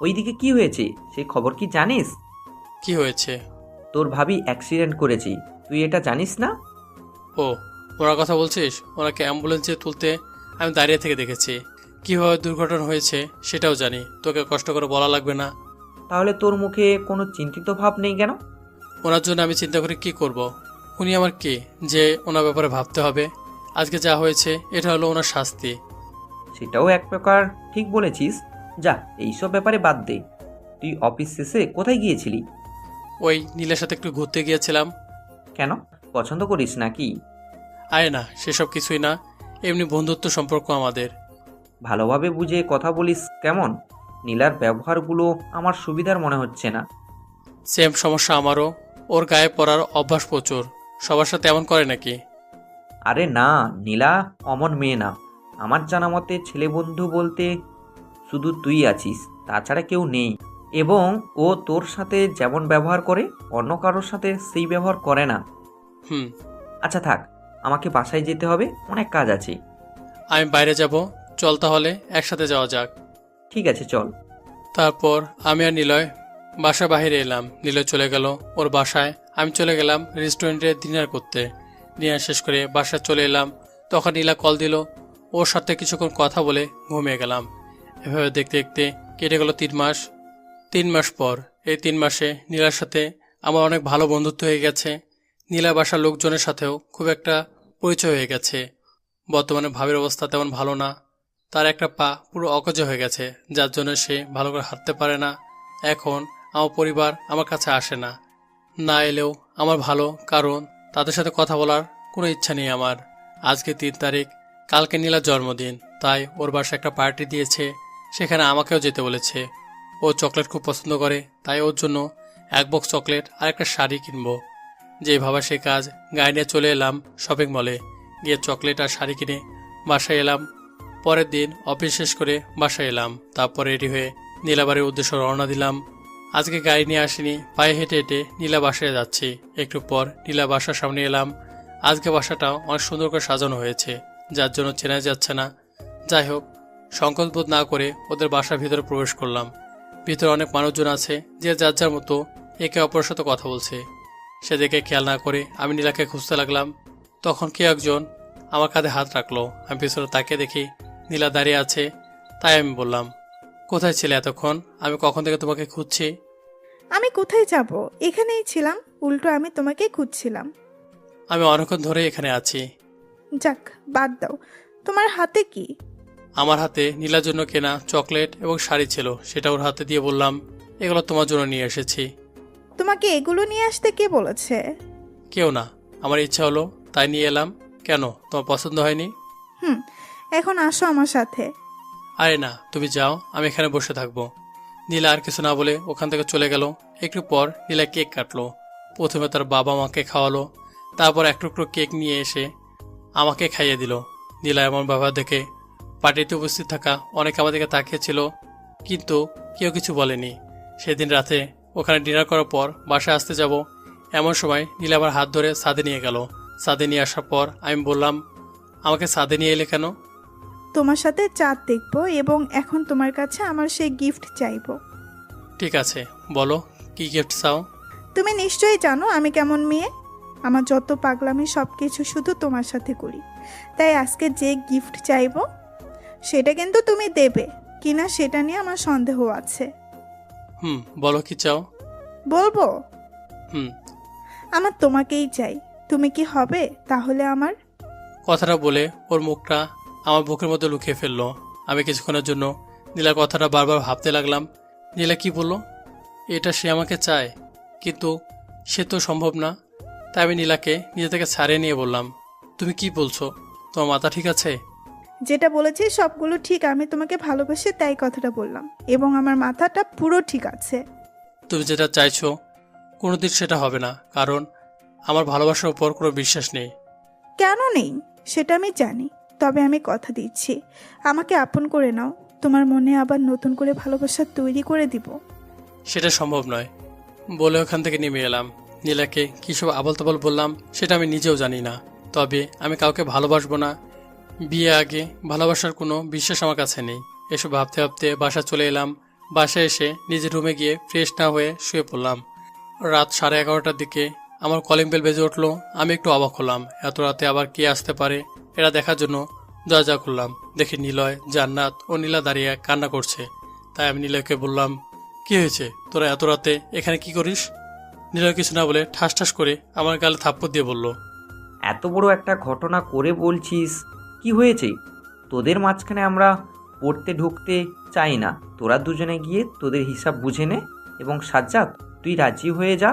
ওইদিকে কি হয়েছে সেই খবর কি জানিস? কি হয়েছে? তোর ভাবি অ্যাক্সিডেন্ট করেছি, তুই এটা জানিস না? ও, ওনার কথা বলছিস? ওনাকে অ্যাম্বুলেন্সে তুলতে আমি দাঁড়িয়ে থেকে দেখেছি। কীভাবে দুর্ঘটনা হয়েছে সেটাও জানি, তোকে কষ্ট করে বলা লাগবে না। তাহলে তোর মুখে কোনো চিন্তিত ভাব নেই কেন? ওনার জন্য আমি চিন্তা করে কি করব? উনি আমার কে যে ওনার ব্যাপারে ভাবতে হবে? আজকে যা হয়েছে এটা হলো ওনার শাস্তি। সেটাও এক প্রকার ঠিক বলেছিস। যা, এইসব ব্যাপারে বাদ দে। তুই অফিস শেষে কোথায় গিয়েছিলি? ওই নীলের সাথে একটু ঘুরতে গিয়েছিলাম। কেন, পছন্দ করিস নাকি? আয় না, সেসব কিছুই না, এমনি বন্ধুত্ব সম্পর্ক আমাদের। ভালোভাবে বুঝে কথা বলিস কেমন? নীলার ব্যবহারগুলো আমার সুবিধার মনে হচ্ছে না। সেম সমস্যা আমারও। ওর গায়ে পড়ার অভ্যাস প্রচুর। সবার সাথে এমন করে নাকি? আরে না, নীলা অমন মেয়ে না। আমার জানা মতে ছেলে বন্ধু বলতে শুধু তুই আছিস, তাছাড়া কেউ নেই। এবং ও তোর সাথে যেমন ব্যবহার করে অন্য কারোর সাথে সেই ব্যবহার করে না। হুম। আচ্ছা থাক, আমাকে বাসায় যেতে হবে, অনেক কাজ আছে। আমি বাইরে যাব, চল তাহলে একসাথে যাওয়া যাক। ঠিক আছে, চল। তারপর আমি আর নিলয় বাসার বাইরে এলাম। নিলয় চলে গেল ওর বাসায়, আমি চলে গেলাম রেস্টুরেন্টে ডিনার করতে। ডিনার শেষ করে বাসায় চলে এলাম, তখন নীলা কল দিল। ওর সাথে কিছুক্ষণ কথা বলে ঘুমিয়ে গেলাম। এভাবে দেখতে দেখতে কেটে গেল 3 মাস। 3 মাস পর এই 3 মাসে নীলার সাথে আমার অনেক ভালো বন্ধুত্ব হয়ে গেছে। নীলা বাসার লোকজনের সাথেও খুব একটা পরিচয় হয়ে গেছে। বর্তমানে ভাবির অবস্থা তেমন ভালো না, তার একটা পা পুরো অকেজো হয়ে গেছে, যার জন্য সে ভালো করে হাঁটতে পারে না। এখন আমার পরিবার আমার কাছে আসে না, না এলেও আমার ভালো, কারণ তাদের সাথে কথা বলার কোনো ইচ্ছা নেই আমার। আজকে 3 তারিখ, কালকে নীলার জন্মদিন, তাই ওর বাসায় একটা পার্টি দিয়েছে, সেখানে আমাকেও যেতে বলেছে। ও চকলেট খুব পছন্দ করে, তাই ওর জন্য 1 বক্স চকলেট আর একটা শাড়ি কিনবো। যেই ভাবা সে কাজ, গাড়ি নিয়ে চলে এলাম শপিং মলে। গিয়ে চকলেট আর শাড়ি কিনে বাসায় এলাম। পরের দিন অফিস শেষ করে বাসায় এলাম, তারপর রেডি হয়ে নীলাবাড়ির উদ্দেশ্যে রওনা দিলাম। আজকে গাড়ি নিয়ে আসিনি, পায়ে হেঁটে হেঁটে নীলা বাসায় যাচ্ছি। একটু পর নীলা বাসার সামনে এলাম। আজকে বাসাটাও অনেক সুন্দর করে সাজানো হয়েছে, যার জন্য চেনা যাচ্ছে না। যাই হোক, সংকোচ বোধ না করে ওদের বাসার ভিতরে প্রবেশ করলাম। ভিতরে অনেক মানুষজন আছে, যে যার যার মতো একে অপরের সাথে কথা বলছে। সেদিকে খেয়াল না করে আমি নীলাকে খুঁজতে লাগলাম। তখন কেউ একজন আমার কাঁধে হাত রাখলো। আমি পিছনে তাকিয়ে দেখি নীলা দাঁড়িয়ে আছে। তাই আমি বললাম, কোথায় ছিলে এতক্ষণ? আমি কখন থেকে তোমাকে খুঁজছি। আমি কোথায় যাব? এখানেই ছিলাম, উল্টো আমি তোমাকে খুঁজছিলাম। আমি অনেকক্ষণ ধরে এখানে আছি। যাক, বাদ দাও। তোমার হাতে কি? আমার হাতে নীলার জন্য কেনা চকলেট এবং শাড়ি ছিল, সেটা ওর হাতে দিয়ে বললাম, এগুলো তোমার জন্য নিয়ে এসেছি। তোমাকে এগুলো নিয়ে আসতে কে বলেছে? কেউ না, আমার ইচ্ছা হলো তাই নিয়ে এলাম। কেন, তোমার পছন্দ হয়নি? এখন আসো আমার সাথে। আরে না, তুমি যাও, আমি এখানে বসে থাকবো। নীলা আর কিছু না বলে ওখান থেকে চলে গেল। একটু পর নীলা কেক কাটলো। প্রথমে তার বাবা মাকে খাওয়ালো, তারপর এক টুকরো কেক নিয়ে এসে আমাকে খাইয়ে দিল। নীলা এমন ব্যবহার দেখে পার্টিতে উপস্থিত থাকা অনেকে আমাদেরকে তাকিয়েছিল, কিন্তু কেউ কিছু বলেনি। সেদিন রাতে ওখানে ডিনার করার পর বাসায় আসতে যাব, এমন সময় নীলা আমার হাত ধরে ছাদে নিয়ে গেল। ছাদে নিয়ে আসার পর আমি বললাম, আমাকে ছাদে নিয়ে এলে কেন? তোমার সাথে চাঁদ দেখবো এবং এখন তোমার কাছে আমার সেই গিফট চাইবো। ঠিক আছে, বলো কি গিফট চাও? তুমি নিশ্চয়ই জানো আমি কেমন মেয়ে। আমার যত পাগলামি সব কিছু শুধু তোমার সাথে করি। তাই আজকে যে গিফট চাইবো সেটা কিন্তু তুমি দেবে কিনা সেটা নিয়ে আমার সন্দেহ আছে। বলো কি চাও? বলবো? হুম। আমার তোমাকেই চাই। তুমি কি হবে তাহলে আমার? কথাটা বলে ওর মুখটা আমার বুকের মধ্যে লুকিয়ে ফেললো। আমি কিছুক্ষণের জন্য নীলার কথাটা বারবার ভাবতে লাগলাম, নীলা কি বললো? এটা সে আমাকে চায়, কিন্তু সে তো সম্ভব না। তাই আমি নীলাকে নিজে থেকে ছাড়িয়ে নিয়ে বললাম, তুমি কি বলছো? তোমার মাথা ঠিক আছে? যেটা বলেছি সবগুলো ঠিক। আমি তোমাকে ভালোবাসি তাই কথাটা বললাম এবং আমার মাথাটা পুরো ঠিক আছে। তুমি যেটা চাইছো কোনোদিন সেটা হবে না, কারণ আমার ভালোবাসার উপর কোনো বিশ্বাস নেই। কেন নেই সেটা আমি জানি, তবে আমি কথা দিচ্ছি আমাকে আপন করে নাও। তোমার মনে আবার নতুন করে ভালোবাসা তৈরি করে দিব। সেটা সম্ভব নয় বলে ওখান থেকে নেমে এলাম। নীলাকে কী সব আবল তাবল বললাম সেটা আমি নিজেও জানি না। তবে আমি কাউকে ভালোবাসবো না, বিয়ে আগে ভালোবাসার কোনো বিশ্বাস আমার কাছে নেই। এসব ভাবতে ভাবতে বাসা চলে এলাম। বাসায় এসে নিজের রুমে গিয়ে ফ্রেশ না হয়ে শুয়ে পড়লাম। রাত 11:30টার দিকে আমার কলিং বেল বেজে উঠলো। আমি একটু অবাক হলাম, এত রাতে আবার কে আসতে পারে এটা দেখার জন্য দরজা খুললাম। দেখি নিলয়, জান্নাত ও নীলা দাঁড়িয়ে কান্না করছে। তাই আমি নিলয়কে বললাম, কি হয়েছে, তোরা এত রাতে এখানে কি করিস? নিলয় কিছু না বলে ঠাস ঠাস করে আমার গালে থাপ্পড় দিয়ে বলল, এত বড় একটা ঘটনা করে বলছিস, কি হয়েছে? তোদের মাঝখানে আমরা পড়তে ঢুকতে চাই না। তোরা দুজনে গিয়ে তোদের হিসাব বুঝে নে, এবং সাজ্জাদ তুই রাজি হয়ে যা,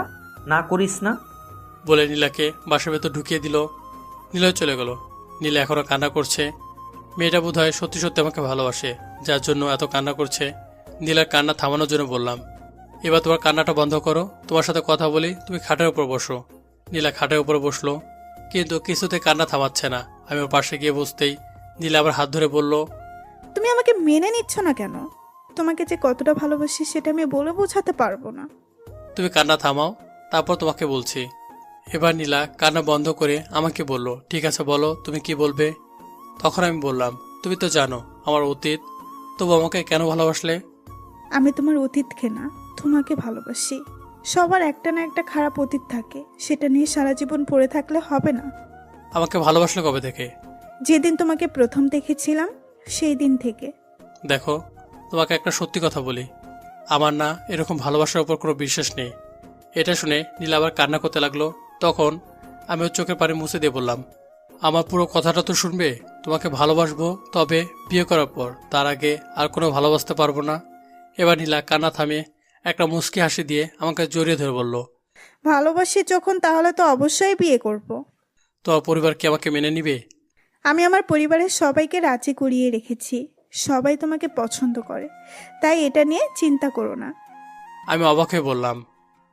না করিস না। বলে নীলাকে বাসার ভেতর ঢুকিয়ে দিল। নিলয় চলে গেল। নীলা এখনও কান্না করছে। মেয়েটা বোধহয় সত্যি সত্যি আমাকে ভালোবাসে, যার জন্য এত কান্না করছে। নীলার কান্না থামানোর জন্য বললাম, এবার তোমার কান্নাটা বন্ধ করো, তোমার সাথে কথা বলি, তুমি খাটের উপর বসো। নীলা খাটের উপর বসলো, কিন্তু কিছুতে কান্না থামাচ্ছে না। আমি ওর পাশে গিয়ে বসতেই নীলা আবার হাত ধরে বলল, তুমি আমাকে মেনে নিচ্ছ না কেন? তোমাকে যে কতটা ভালোবাসি সেটা আমি বলে বোঝাতে পারবো না। তুমি কান্না থামাও, তারপর তোমাকে বলছি। এবার নীলা কান্না বন্ধ করে আমাকে বলল, ঠিক আছে বলো তুমি কি বলবে। তখন আমি বললাম, তুমি তো জানো আমার অতীত, তবু আমাকে কেন ভালোবাসলে? আমি তোমার অতীতকে না, তোমাকে ভালোবাসি। সবার একটা না একটা খারাপ অতীত থাকে, সেটা নিয়ে সারা জীবন পড়ে থাকলে হবে না। আমাকে ভালোবাসলে কবে থেকে? যেদিন তোমাকে প্রথম দেখেছিলাম সেই দিন থেকে। দেখো, তোমাকে একটা সত্যি কথা বলি, আমার না এরকম ভালোবাসার উপর কোনো বিশ্বাস নেই। এটা শুনে নীলা আবার কান্না করতে লাগলো। তখন আমি ওর চোখের পানি মুছে দিয়ে বললাম, আমার পুরো কথাটা তো শুনবে। তোমাকে ভালোবাসবো, তবে বিয়ে করার পর, তার আগে আর কোনো ভালোবাসতে পারবো না। এবার নীলা কান্না থামিয়ে একটা মুচকি হাসি দিয়ে আমাকে জড়িয়ে ধরে বলল, ভালোবাসি যখন তাহলে তো অবশ্যই বিয়ে করব। তোমার পরিবার কি আমাকে মেনে নিবে? আমি আমার পরিবারের সবাইকে রাজি করিয়ে রেখেছি। সবাই তোমাকে পছন্দ করে, তাই এটা নিয়ে চিন্তা করো না। আমি অবাক হয়ে বললাম,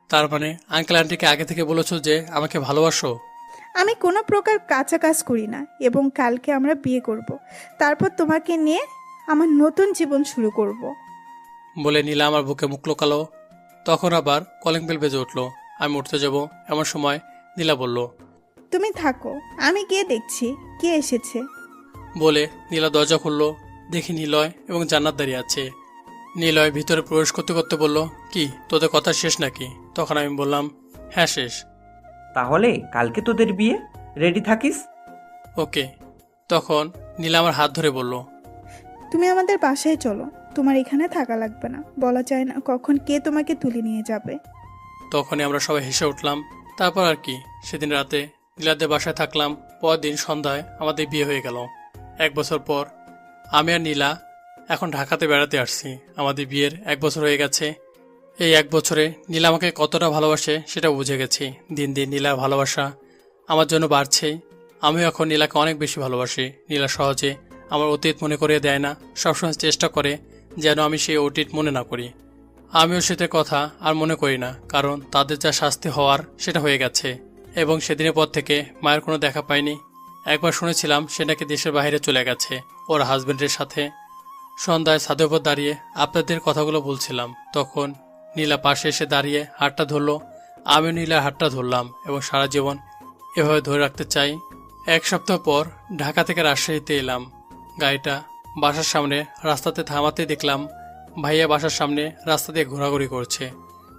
তার মানে আঙ্কেল আন্টিকে আগে থেকে বলেছো যে আমাকে ভালোবাসো? আমি কোনো প্রকার কাঁচা কাজ করি না এবং কালকে আমরা বিয়ে করব। তারপর তোমাকে নিয়ে আমার নতুন জীবন শুরু করব। বলে নীলা আমার বুকে মুখ লোকালো। তখন আবার কলিং বেল বেজে উঠলো। আমি উঠতে যাব, এমন সময় নীলা বলল, তুমি থাকো, আমি গিয়ে দেখছি কে এসেছে। বলে নীলা দরজা খুললো। দেখি নিলয় এবং জান্নাত দাঁড়িয়ে আছে। নিলয় ভিতরে প্রবেশ করতে করতে বলল, কি তোদের কথা শেষ নাকি? তখন আমি বললাম, হ্যাঁ শেষ। তাহলে কালকে তোদের বিয়ে, রেডি থাকিস। ওকে। তখন নীলা আমার হাত ধরে বলল, তুমি আমাদের বাসায় চলো, তোমার এখানে থাকা লাগবে না। বলা যায় না কখন কে তোমাকে তুলে নিয়ে যাবে। তখনই আমরা সবাই হেসে উঠলাম। তারপর আর কি, সেদিন রাতে নীলাদের বাসায় থাকলাম। পরদিন সন্ধ্যায় আমাদের বিয়ে হয়ে গেল। 1 বছর পর আমি আর নীলা এখন ঢাকাতে বেড়াতে আসছি। আমাদের বিয়ের 1 বছর হয়ে গেছে। এই 1 বছরে নীলা আমাকে কতটা ভালোবাসে সেটা বুঝে গেছি। দিন দিন নীলার ভালোবাসা আমার জন্য বাড়ছেই। আমিও এখন নীলাকে অনেক বেশি ভালোবাসি। নীলা সহজে আমার অতীত মনে করিয়ে দেয় না, সবসময় চেষ্টা করে যেন আমি সেই অতীত মনে না করি। আমিও সেটার কথা আর মনে করি না, কারণ তাদের যা শাস্তি হওয়ার সেটা হয়ে গেছে। এবং সেদিনের পর থেকে মায়ের কোনো দেখা পাইনি। একবার শুনেছিলাম সে নাকি দেশের বাইরে চলে গেছে ওর হাজবেন্ডের সাথে। সন্ধ্যায় ছাদের উপর দাঁড়িয়ে আপনাদের কথাগুলো বলছিলাম, তখন নীলা পাশে এসে দাঁড়িয়ে হাতটা ধরলো আমি নীলার হাতটা ধরলাম এবং সারা জীবন এভাবে ধরে রাখতে চাই। 1 সপ্তাহ পর ঢাকা থেকে রাজশাহীতে এলাম। গাড়িটা বাসার সামনে রাস্তাতে থামাতে দেখলাম ভাইয়া বাসার সামনে রাস্তা দিয়ে ঘোরাঘুরি করছে।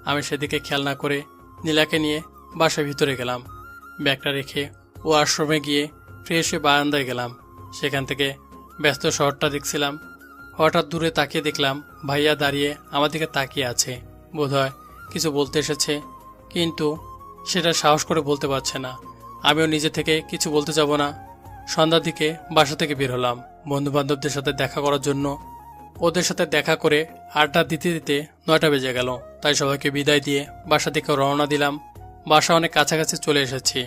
আমি সেদিকে খেয়াল না করে নীলাকে নিয়ে বাসার ভিতরে গেলাম। ব্যাগটা রেখে ও আশ্রমে গিয়ে ফ্রেশ হয়ে বারান্দায় গেলাম। সেখান থেকে ব্যস্ত শহরটা দেখছিলাম। হঠাৎ দূরে তাকিয়ে দেখলাম ভাইয়া দাঁড়িয়ে আমার দিকে তাকিয়ে আছে। বোধহয় কিছু বলতে এসেছে, কিন্তু সেটা সাহস করে বলতে পারছে না। আমিও নিজে থেকে কিছু বলতে যাব না। সন্ধ্যার দিকে বাসা থেকে বের হলাম বন্ধুবান্ধবদের সাথে দেখা করার জন্য। ওদের সাথে দেখা করে আড্ডা দিতে দিতে 9টা বেজে গেল। তাই সবাইকে বিদায় দিয়ে বাসা থেকে রওনা দিলাম। বাসা অনেক কাছাকাছি চলে এসেছি।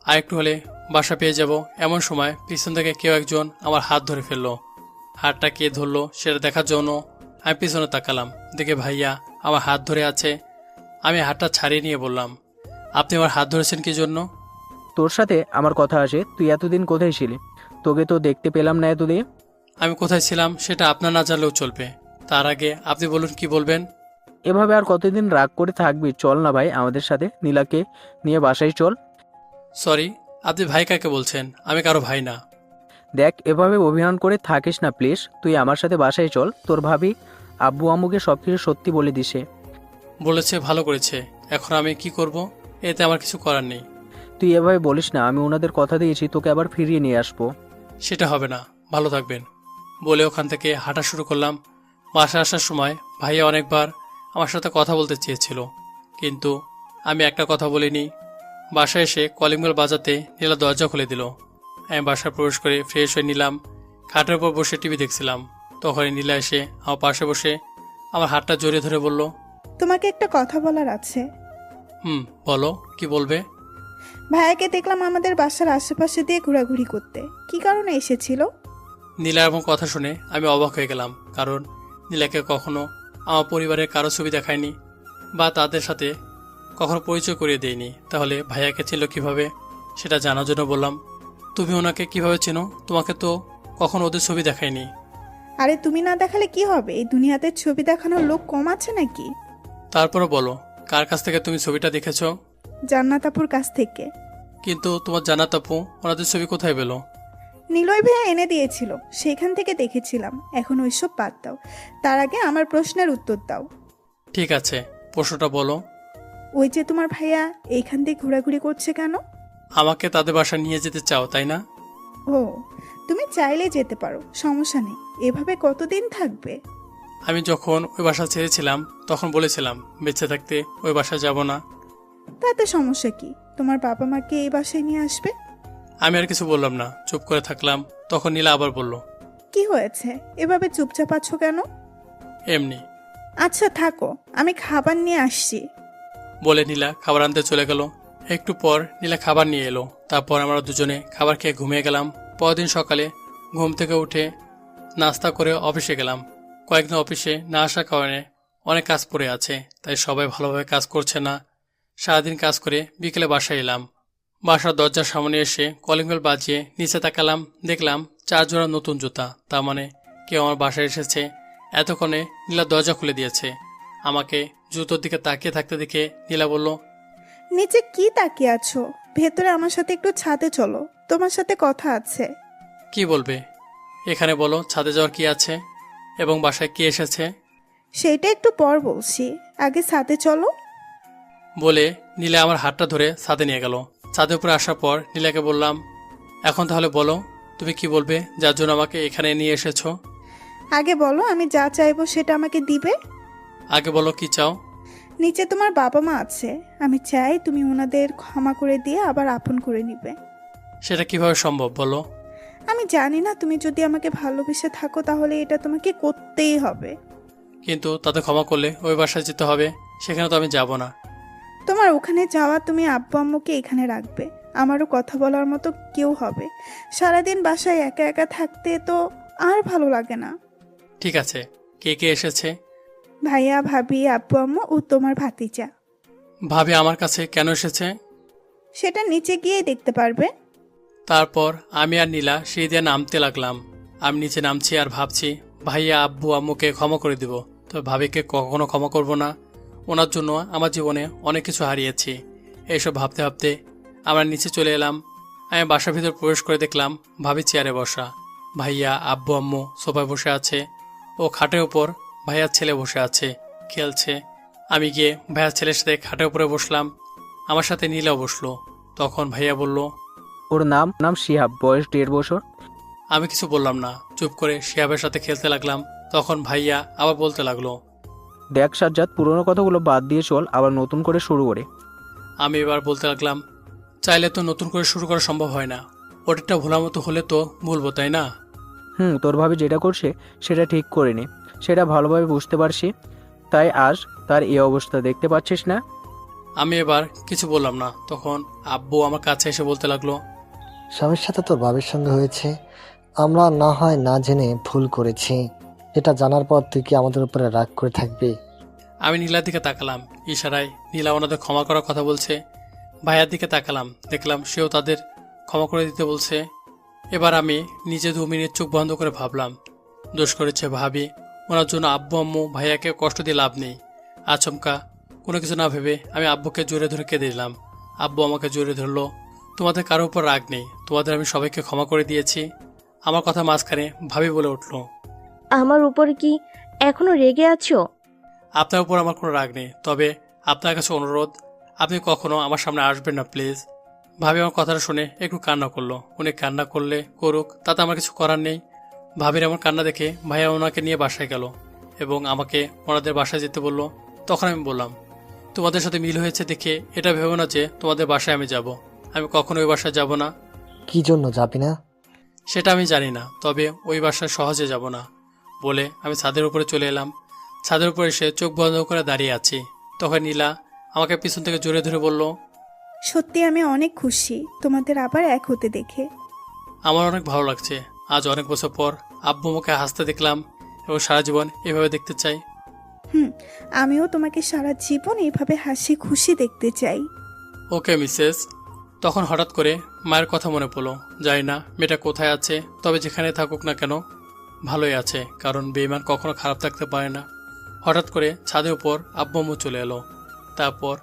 আর একটু হলে বাসা পেয়ে যাব। এমন সময় পিছন থেকে কেউ একজন আমার হাত ধরে ফেললো। হাতটা কে ধরলো সেটা দেখার জন্য আমি পিছনে তাকালাম। দেখে ভাইয়া আমার হাত ধরে আছে। আমি হাতটা ছাড়িয়ে নিয়ে বললাম, আপনি আমার হাত ধরেছেন কি জন্য? তোর সাথে আমার কথা আছে। তুই এতদিন কোথায় ছিলি? তোকে তো দেখতে পেলাম না এতদিন। আমি কোথায় ছিলাম সেটা আপনার না জানলেও চলবে। তার আগে আপনি বলুন কি বলবেন। এভাবে আর কতদিন রাগ করে থাকবি? চল না ভাই, আমাদের সাথে নীলাকে নিয়ে বাসায় চল। সরি, আপনি ভাই কাকে বলছেন? আমি কারো ভাই না। দেখ, এভাবে অভিমান করে থাকিস না প্লিজ। তুই আমার সাথে বাসায় চল। তোর ভাবি আব্বু আম্মুকে সবকিছু সত্যি বলে দিছে। বলেছে, ভালো করেছে। এখন আমি কি করব? এতে আমার কিছু করার নেই। তুই এভাবে বলিস না। আমি ওনাদের কথা দিয়েছি তোকে আবার ফিরিয়ে নিয়ে আসবো। সেটা হবে না, ভালো থাকবেন বলে ওখান থেকে হাঁটা শুরু করলাম। বাসায় আসার সময় ভাইয়া অনেকবার আমার সাথে কথা বলতে চেয়েছিল, কিন্তু আমি একটা কথা বলিনি। বাসায় এসে কলিং বেল বাজাতে নীলা দরজা খুলে দিল। আমি বাসায় প্রবেশ করে ফ্রেশ হয়ে নিলাম। খাটের উপর বসে টিভি দেখছিলাম। তখনই নীলা এসে আমার পাশে বসে আমার হাতটা জড়িয়ে ধরে বলল, তোমাকে একটা কথা বলার আছে। বলো, কি বলবে? ভাইয়াকে দেখলাম আমাদের বাসার আশেপাশে দিয়ে ঘোরাঘুরি করতে। কি কারণে এসেছিল? নীলা এমন কথা শুনে আমি অবাক হয়ে গেলাম, কারণ নীলাকে কখনো আমার পরিবারের কারো ছবি দেখায়নি বা তাদের সাথে কখনো পরিচয় করিয়ে দেয়নি। তাহলে ভাইয়াকে ছিল কিভাবে সেটা জানার জন্য বললাম, তুমি ওনাকে কিভাবে চেনো? তোমাকে তো কখনো ওদের ছবি দেখায়নি। আরে তুমি না দেখালে কি হবে? এই দুনিয়াতে ছবি দেখানোর লোক কম আছে নাকি? তারপরে বলো, কার কাছ থেকে তুমি ছবিটা দেখেছো? জান্নাত আপুর কাছ থেকে। কিন্তু তোমার জানাত আপু ওনাদের ছবি কোথায় পেলো? নিলয় ভাইয়া এনে দিয়েছিল, সেখান থেকে দেখেছিলাম। এখন ওইসব বাদ দাও, তার আগে আমার প্রশ্নের উত্তর দাও। ঠিক আছে, প্রশ্নটা বলো। ওই যে তোমার ভাইয়া এইখান থেকে ঘোরাঘুরি করছে কেন? আমাকে তাদের বাসায় নিয়ে যেতে চাও, তাই না? ও, তুমি চাইলে যেতে পারো, সমস্যা নেই। এভাবে কতদিন থাকবে? আমি যখন ওই বাসা ছেড়েছিলাম তখন বলেছিলাম বেঁচে থাকতে ওই বাসায় যাব না। তাতে সমস্যা কি? তোমার বাবা মাকে এই বাসায় নিয়ে আসবে। আমি আর কিছু বললাম না, চুপ করে থাকলাম। তখন নীলা আবার বলল, কি হয়েছে? এভাবে চুপচাপ আছো কেন? এমনি। আচ্ছা থাকো, আমি খাবার নিয়ে আসছি। বলে নীলা খাবার আনতে চলে গেল। একটু পর নীলা খাবার নিয়ে এলো। তারপর আমরা দুজনে খাবার খেয়ে ঘুমিয়ে গেলাম। পরদিন সকালে ঘুম থেকে উঠে নাস্তা করে অফিসে গেলাম। কয়েকদিন অফিসে না আসার কারণে অনেক কাজ পড়ে আছে, তাই সবাই ভালোভাবে কাজ করছে না। সারাদিন কাজ করে বিকেলে বাসায় এলাম। বাসার দরজার সামনে এসে কলিং বেল বাজিয়ে নিচে তাকালাম। দেখলাম 4 জোড়া নতুন জুতা। তার মানে কেউ আমার বাসায় এসেছে। এতক্ষণে নীলা দরজা খুলে দিয়েছে। আমাকে জুতোর দিকে তাকিয়ে থাকতে দেখে নীলা বলল, নিচে কি তাকিয়ে আছো? ভেতরে আমার সাথে একটু ছাদে চলো, তোমার সাথে কথা আছে। কি বলবে? এখানে বলো ছাদে যাওয়ার কি আছে এবং বাসায় কে এসেছে। সেইটা একটু পর বলছি, আগে ছাদে চলো। বলে নীলা আমার হাতটা ধরে ছাদে নিয়ে গেল। ছাদের উপরে আসার পর নীলাকে বললাম, এখন তাহলে বলো তুমি কি বলবে যার জন্য আমাকে এখানে নিয়ে এসেছো? আগে বলো, আমি যা চাইবো সেটা আমাকে দিবে। আগে বলো কি চাও। নিচে তোমার বাবা মা আছে, আমি চাই তুমি ওনাদের ক্ষমা করে দিয়ে আবার আপন করে নিবে। সেটা কিভাবে সম্ভব বলো? আমি জানি না, তুমি যদি আমাকে ভালোবেসে থাকো তাহলে এটা তোমাকে করতেই হবে। কিন্তু তাদের ক্ষমা করলে ওই বাসায় যেতে হবে, সেখানে তো আমি যাব না। তোমার ওখানে যাওয়া, তুমি আব্বু আম্মুকে এখানে রাখবে। আমারও কথা বলার মতো কেউ হবে। সারাদিন বাসায় একা একা থাকতে তো আর ভালো লাগে না। ঠিক আছে, কে কে এসেছে? ভাইয়া, ভাবি, আব্বু আম্মু ও তোমার ভাতিজা। ভাবি আমার কাছে কেন এসেছে? সেটা নিচে গিয়ে দেখতে পারবে। তারপর আমি আর নীলা সেই দিয়ে নামতে লাগলাম। আমি নিচে নামছি আর ভাবছি ভাইয়া আব্বু আম্মুকে ক্ষমা করে দিব, তো ভাবিকে কখনো ক্ষমা করব না। ওনার জন্য আমার জীবনে অনেক কিছু হারিয়েছি। এইসব ভাবতে ভাবতে আমরা নিচে চলে এলাম। আমি বাসার ভিতর প্রবেশ করে দেখলাম ভাবি চেয়ারে বসা, ভাইয়া, আব্বু, আম্মু সোফায় বসে আছে ও খাটের উপর ভাইয়ার ছেলে বসে আছে, খেলছে। আমি গিয়ে ভাইয়ার ছেলের সাথে খাটের উপরে বসলাম। আমার সাথে নীলাও বসলো। তখন ভাইয়া বলল, ওর নাম নাম শিহাব, বয়স 1.5 বছর। আমি কিছু বললাম না, চুপ করে শিহাবের সাথে খেলতে লাগলাম। তখন ভাইয়া আবার বলতে লাগলো। দেখ সাজ্জাদ, পুরোনো কথাগুলো বাদ দিয়ে চল, আবার নতুন করে শুরু করে। আমি এবার বলতে লাগলাম, চাইলে তো নতুন করে শুরু করা সম্ভব হয় না। ওটা ভোলার মতো হলে তো ভুলবো, তাই না? তোর ভাবি যেটা করছে সেটা ঠিক করেনি, সেটা ভালোভাবে বুঝতে পারছি। তাই আজ তার এই অবস্থা, দেখতে পাচ্ছিস না? আমি এবার কিছু বললাম না। তখন আব্বু আমার কাছে এসে বলতে লাগলো, স্বামীর সাথে তোর ভাবির সঙ্গে হয়েছে, আমরা না হয় না জেনে ভুল করেছি। এটা জানার পর তুই কি আমাদের উপরে রাগ করে থাকবি? আমি নীলার দিকে তাকালাম। ইশারায় নীলা ওনাদের ক্ষমা করার কথা বলছে। ভাইয়ার দিকে তাকালাম, দেখলাম সেও তাদের ক্ষমা করে দিতে বলছে। এবার আমি নিজে 2 মিনিট চোখ বন্ধ করে ভাবলাম, দোষ করেছে ভাবি। ওনার জন্য আব্বু আম্মু ভাইয়াকে কষ্ট দিয়ে লাভ নেই। আচমকা কোনো কিছু না ভেবে আমি আব্বুকে জোরে ধরে কেঁদে দিলাম। আব্বু আমাকে জোরে ধরলো। তোমাদের কারোর উপর রাগ নেই, তোমাদের আমি সবাইকে ক্ষমা করে দিয়েছি। আমার কথা মাঝখানে ভাবি বলে উঠলো, আমার উপর কি এখনো রেগে আছো? আপনার উপর আমার কোনো রাগ নেই, তবে আপনার কাছে অনুরোধ, আপনি কখনো আমার সামনে আসবেন না প্লিজ। ভাবি আমার কথাটা শুনে একটু কান্না করলো। উনি কান্না করলে করুক, তাতে আমার কিছু করার নেই। ভাবির আমার কান্না দেখে ভাইয়া ওনাকে নিয়ে বাসায় গেল এবং আমাকে ওনাদের বাসায় যেতে বলল। তখন আমি বললাম, তোমাদের সাথে মিল হয়েছে দেখে এটা ভেবো না যে তোমাদের বাসায় আমি যাব। আমি কখনো ওই বাসায় যাব না। কি জন্য যাবি না? সেটা আমি জানি না, তবে ওই বাসায় সহজে যাব না বলে আমি ছাদের উপরে চলে এলাম। ছাদের উপরে এসে চোখ বন্ধ করে দাঁড়িয়ে আছি। তখন নীলা আমাকে পিছন থেকে জোরে ধরে বলল, সত্যি আমি অনেক খুশি তোমাদের আবার এক হতে দেখে। আমার অনেক ভালো লাগছে। আজ অনেক বছর পর আব্বু মুখে হাসতে দেখলাম এবং সারা জীবন এভাবে দেখতে চাই। আমিও তোমাকে সারা জীবন এইভাবে হাসি খুশি দেখতে চাই। ওকে মিসেস। তখন হঠাৎ করে মায়ের কথা মনে পড়লো। জানি না মেয়েটা কোথায় আছে, তবে যেখানে থাকুক না কেন ভালোই আছে, কারণ বেঈমান কখনো খারাপ থাকতে পারে না। হঠাৎ করে ছাদের উপর আব্বু আম্মু চলে এলো। তারপর